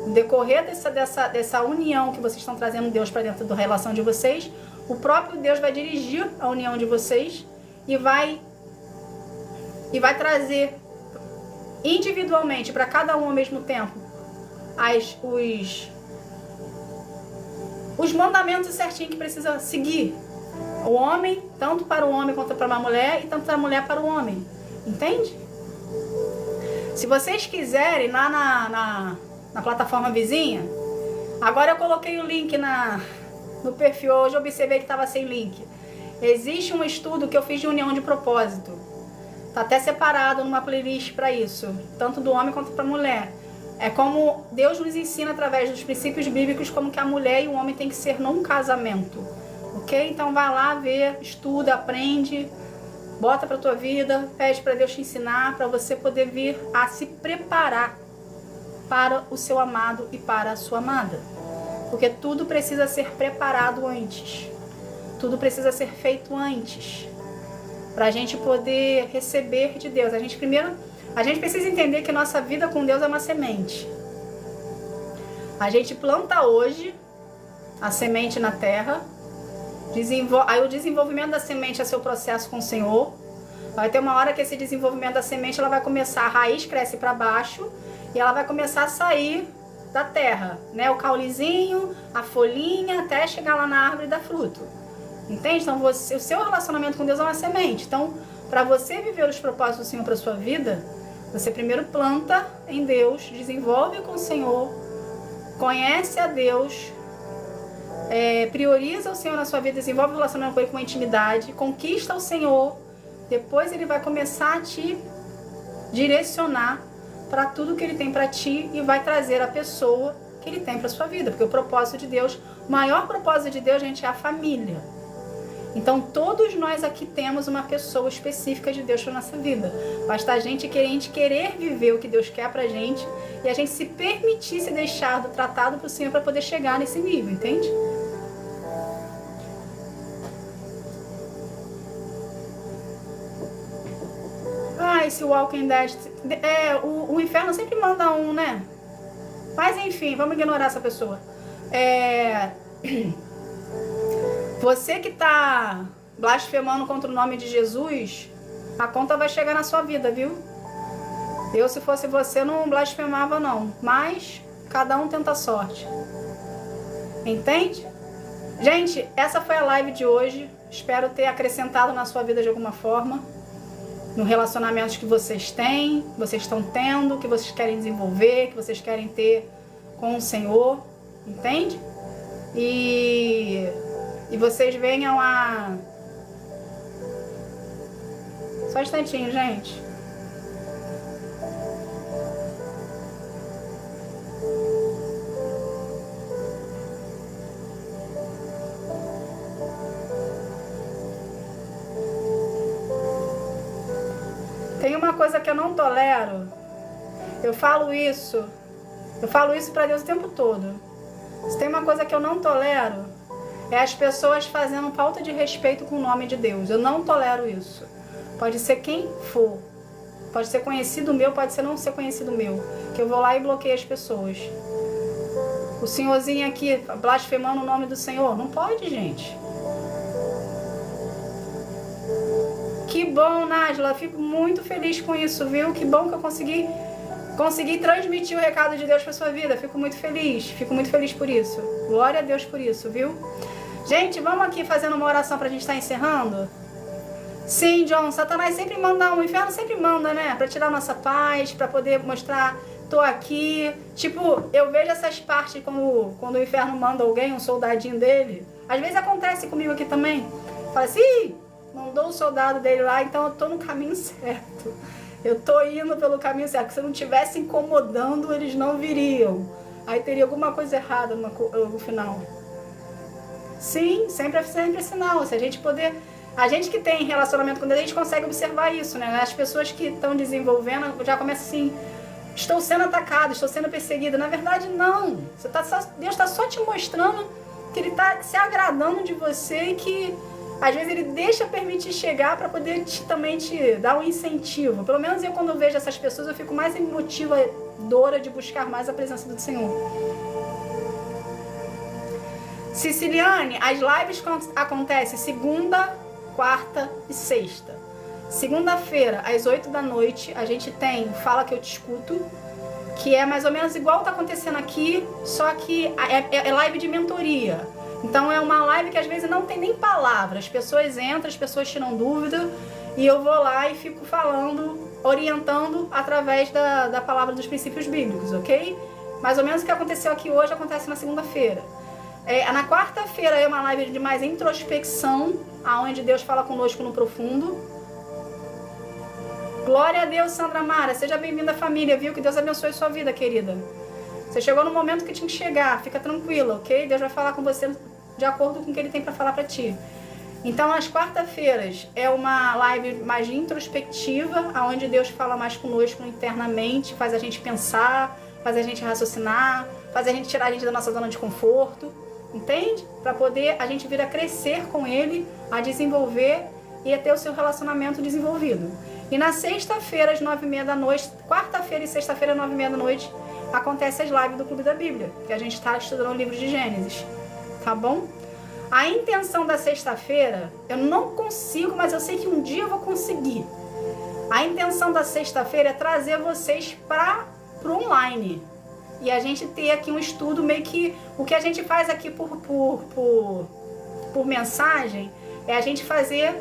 [SPEAKER 1] No decorrer dessa união que vocês estão trazendo Deus para dentro da relação de vocês, o próprio Deus vai dirigir a união de vocês e vai trazer individualmente para cada um ao mesmo tempo os mandamentos certinho que precisa seguir. O homem, tanto para o homem quanto para a mulher, e tanto para a mulher para o homem. Entende? Se vocês quiserem, lá na plataforma vizinha, agora eu coloquei o link no perfil, hoje eu observei que estava sem link. Existe um estudo que eu fiz de união de propósito. Está até separado numa playlist para isso, tanto do homem quanto para a mulher. É como Deus nos ensina através dos princípios bíblicos como que a mulher e o homem tem que ser num casamento. Ok? Então vai lá ver, estuda, aprende, bota para tua vida, pede para Deus te ensinar, para você poder vir a se preparar para o seu amado e para a sua amada. Porque tudo precisa ser preparado antes. Tudo precisa ser feito antes. Para a gente poder receber de Deus. A gente precisa entender que nossa vida com Deus é uma semente. A gente planta hoje a semente na terra. Aí o desenvolvimento da semente é seu processo com o Senhor. Vai ter uma hora que esse desenvolvimento da semente ela vai começar, a raiz cresce para baixo e ela vai começar a sair da terra, né? O caulezinho, a folhinha, até chegar lá na árvore e dar fruto. Entende? Então o seu relacionamento com Deus é uma semente. Então para você viver os propósitos do Senhor para sua vida, você primeiro planta em Deus, desenvolve com o Senhor, conhece a Deus, prioriza o Senhor na sua vida, desenvolve o relacionamento com Ele com intimidade, conquista o Senhor, depois Ele vai começar a te direcionar para tudo que Ele tem para ti e vai trazer a pessoa que Ele tem para sua vida, porque o propósito de Deus, o maior propósito de Deus, gente, é a família. Então todos nós aqui temos uma pessoa específica de Deus para nossa vida. Basta a gente querer viver o que Deus quer pra gente e a gente se permitir se deixar do tratado pro Senhor para poder chegar nesse nível, entende? Ah, esse Walking Dead, o inferno sempre manda um, né? Mas enfim, vamos ignorar essa pessoa. Você que tá blasfemando contra o nome de Jesus, a conta vai chegar na sua vida, viu? Eu, se fosse você, não blasfemava não. Mas cada um tenta a sorte. Entende? Gente, essa foi a live de hoje. Espero ter acrescentado na sua vida de alguma forma. No relacionamentos que vocês têm, que vocês estão tendo, que vocês querem desenvolver, que vocês querem ter com o Senhor. Entende? E vocês venham a... Só um instantinho, gente. Tem uma coisa que eu não tolero. Eu falo isso para Deus o tempo todo. Se tem uma coisa que eu não tolero, é as pessoas fazendo falta de respeito com o nome de Deus. Eu não tolero isso. Pode ser quem for. Pode ser conhecido meu, pode ser não ser conhecido meu. Que eu vou lá e bloqueio as pessoas. O senhorzinho aqui blasfemando o nome do Senhor. Não pode, gente. Que bom, Nájila. Fico muito feliz com isso, viu? Que bom que eu consegui transmitir o recado de Deus para sua vida. Fico muito feliz por isso. Glória a Deus por isso, viu? Gente, vamos aqui fazendo uma oração pra gente estar encerrando? Sim, John, Satanás sempre manda o inferno sempre manda, né? Pra tirar nossa paz, pra poder mostrar, tô aqui. Tipo, eu vejo essas partes quando o inferno manda alguém, um soldadinho dele. Às vezes acontece comigo aqui também. Fala assim, mandou o soldado dele lá, então eu tô no caminho certo. Eu tô indo pelo caminho certo. Porque se eu não estivesse incomodando, eles não viriam. Aí teria alguma coisa errada no final. Sim, sempre é sinal. Se a gente puder... A gente que tem relacionamento com Deus, a gente consegue observar isso, né? As pessoas que estão desenvolvendo já começam assim... Estou sendo atacado, estou sendo perseguida. Na verdade, não. Deus está só te mostrando que Ele está se agradando de você e que... Às vezes Ele deixa permitir chegar para poder também te dar um incentivo. Pelo menos eu, quando eu vejo essas pessoas, eu fico mais motivadora de buscar mais a presença do Senhor. Siciliane, as lives acontecem segunda, quarta e sexta. Segunda-feira, às 8 da noite, a gente tem Fala Que Eu Te Escuto, que é mais ou menos igual tá acontecendo aqui, só que é live de mentoria. Então é uma live que às vezes não tem nem palavra. As pessoas entram, as pessoas tiram dúvida e eu vou lá e fico falando, orientando através da palavra dos princípios bíblicos, ok? Mais ou menos o que aconteceu aqui hoje acontece na segunda-feira. Na quarta-feira é uma live de mais introspecção, onde Deus fala conosco no profundo. Glória a Deus, Sandra Mara. Seja bem-vinda, família, viu? Que Deus abençoe sua vida, querida. Você chegou no momento que tinha que chegar. Fica tranquila, ok? Deus vai falar com você de acordo com o que Ele tem para falar para ti. Então, às quarta-feiras é uma live mais introspectiva, onde Deus fala mais conosco internamente, faz a gente pensar, faz a gente raciocinar, faz a gente tirar a gente da nossa zona de conforto. Entende? Para poder a gente vir a crescer com Ele, a desenvolver e a ter o seu relacionamento desenvolvido. E na sexta-feira, às 9h30 da noite, quarta-feira e sexta-feira, às 9h30 da noite, acontece as lives do Clube da Bíblia, que a gente está estudando o livro de Gênesis. Tá bom? A intenção da sexta-feira, eu não consigo, mas eu sei que um dia eu vou conseguir. A intenção da sexta-feira é trazer vocês para o online. E a gente ter aqui um estudo meio que... O que a gente faz aqui por mensagem é a gente fazer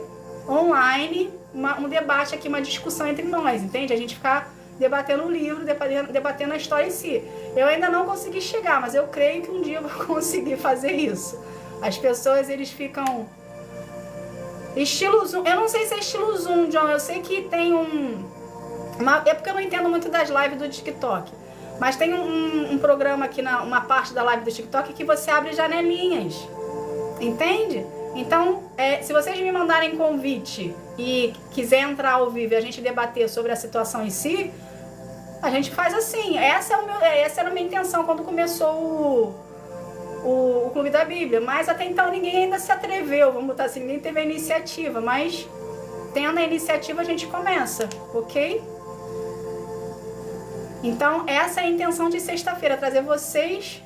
[SPEAKER 1] online um debate aqui, uma discussão entre nós, entende? A gente ficar debatendo o livro, debatendo a história em si. Eu ainda não consegui chegar, mas eu creio que um dia eu vou conseguir fazer isso. As pessoas, eles ficam... Estilo Zoom, eu não sei se é estilo Zoom, John, eu sei que tem é porque eu não entendo muito das lives do TikTok. Mas tem um programa aqui, uma parte da live do TikTok, que você abre janelinhas. Entende? Então, se vocês me mandarem convite e quiser entrar ao vivo e a gente debater sobre a situação em si, a gente faz assim. Essa era a minha intenção quando começou o Clube da Bíblia. Mas até então ninguém ainda se atreveu, vamos botar assim, ninguém teve a iniciativa. Mas tendo a iniciativa a gente começa, ok? Então, essa é a intenção de sexta-feira, trazer vocês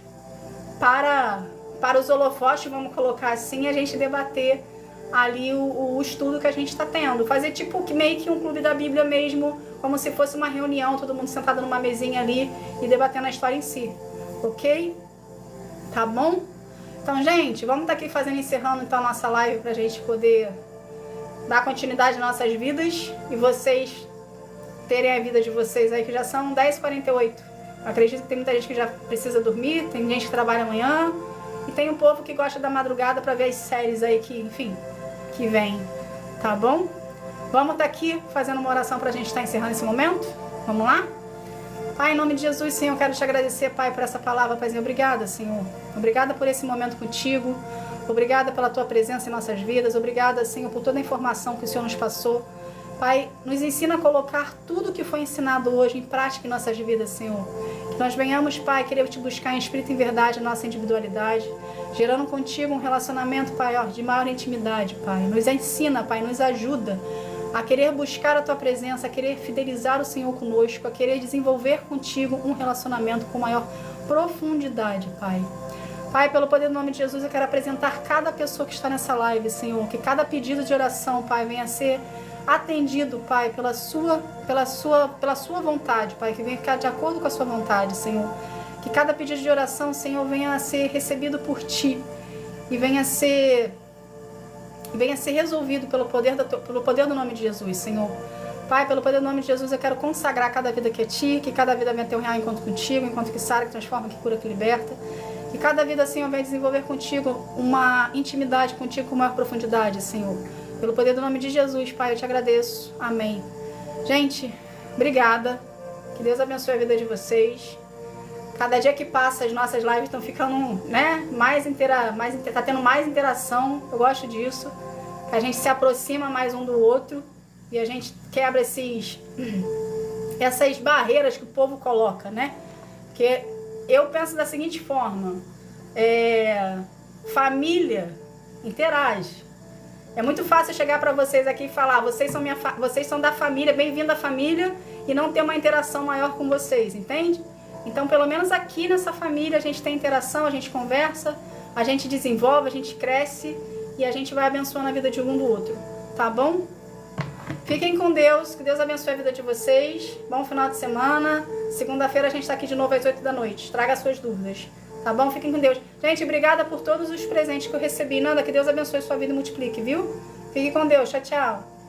[SPEAKER 1] para os holofotes, vamos colocar assim, e a gente debater ali o estudo que a gente está tendo. Fazer tipo meio que um Clube da Bíblia mesmo, como se fosse uma reunião, todo mundo sentado numa mesinha ali e debatendo a história em si, ok? Tá bom? Então, gente, vamos estar aqui encerrando então a nossa live para a gente poder dar continuidade às nossas vidas e vocês terem a vida de vocês aí, que já são 10h48. Acredito que tem muita gente que já precisa dormir, tem gente que trabalha amanhã e tem um povo que gosta da madrugada para ver as séries aí que, enfim, que vem, tá bom? Vamos estar aqui fazendo uma oração para a gente estar encerrando esse momento? Vamos lá? Pai, em nome de Jesus, Senhor, eu quero te agradecer, Pai, por essa palavra, Paizinho. Obrigada, Senhor. Obrigada por esse momento contigo. Obrigada pela tua presença em nossas vidas. Obrigada, Senhor, por toda a informação que o Senhor nos passou. Pai, nos ensina a colocar tudo que foi ensinado hoje em prática em nossas vidas, Senhor. Que nós venhamos, Pai, querer te buscar em espírito e em verdade a nossa individualidade, gerando contigo um relacionamento, Pai, de maior intimidade, Pai. Nos ensina, Pai, nos ajuda a querer buscar a tua presença, a querer fidelizar o Senhor conosco, a querer desenvolver contigo um relacionamento com maior profundidade, Pai. Pai, pelo poder do nome de Jesus, eu quero apresentar cada pessoa que está nessa live, Senhor, que cada pedido de oração, Pai, venha a ser atendido, Pai, pela sua vontade, Pai, que venha ficar de acordo com a sua vontade, Senhor. Que cada pedido de oração, Senhor, venha a ser recebido por Ti e venha a ser resolvido pelo poder do nome de Jesus, Senhor. Pai, pelo poder do nome de Jesus, eu quero consagrar cada vida que é Ti, que cada vida venha ter um real encontro contigo, encontro que sara, que transforma, que cura, que liberta. Que cada vida, Senhor, venha desenvolver contigo uma intimidade contigo com maior profundidade, Senhor. Pelo poder do nome de Jesus, Pai, eu te agradeço. Amém. Gente, obrigada. Que Deus abençoe a vida de vocês. Cada dia que passa, as nossas lives estão ficando, né, tá tendo mais interação. Eu gosto disso. Que a gente se aproxima mais um do outro e a gente quebra essas barreiras que o povo coloca, né? Porque eu penso da seguinte forma: família interage. É muito fácil chegar para vocês aqui e falar: vocês são da família, bem-vindo à família, e não ter uma interação maior com vocês, entende? Então, pelo menos aqui nessa família, a gente tem interação, a gente conversa, a gente desenvolve, a gente cresce e a gente vai abençoando a vida de um do outro, tá bom? Fiquem com Deus, que Deus abençoe a vida de vocês. Bom final de semana. Segunda-feira a gente está aqui de novo às 8 da noite. Traga as suas dúvidas, tá bom? Fiquem com Deus. Gente, obrigada por todos os presentes que eu recebi. Nanda, que Deus abençoe sua vida e multiplique, viu? Fique com Deus. Tchau, tchau.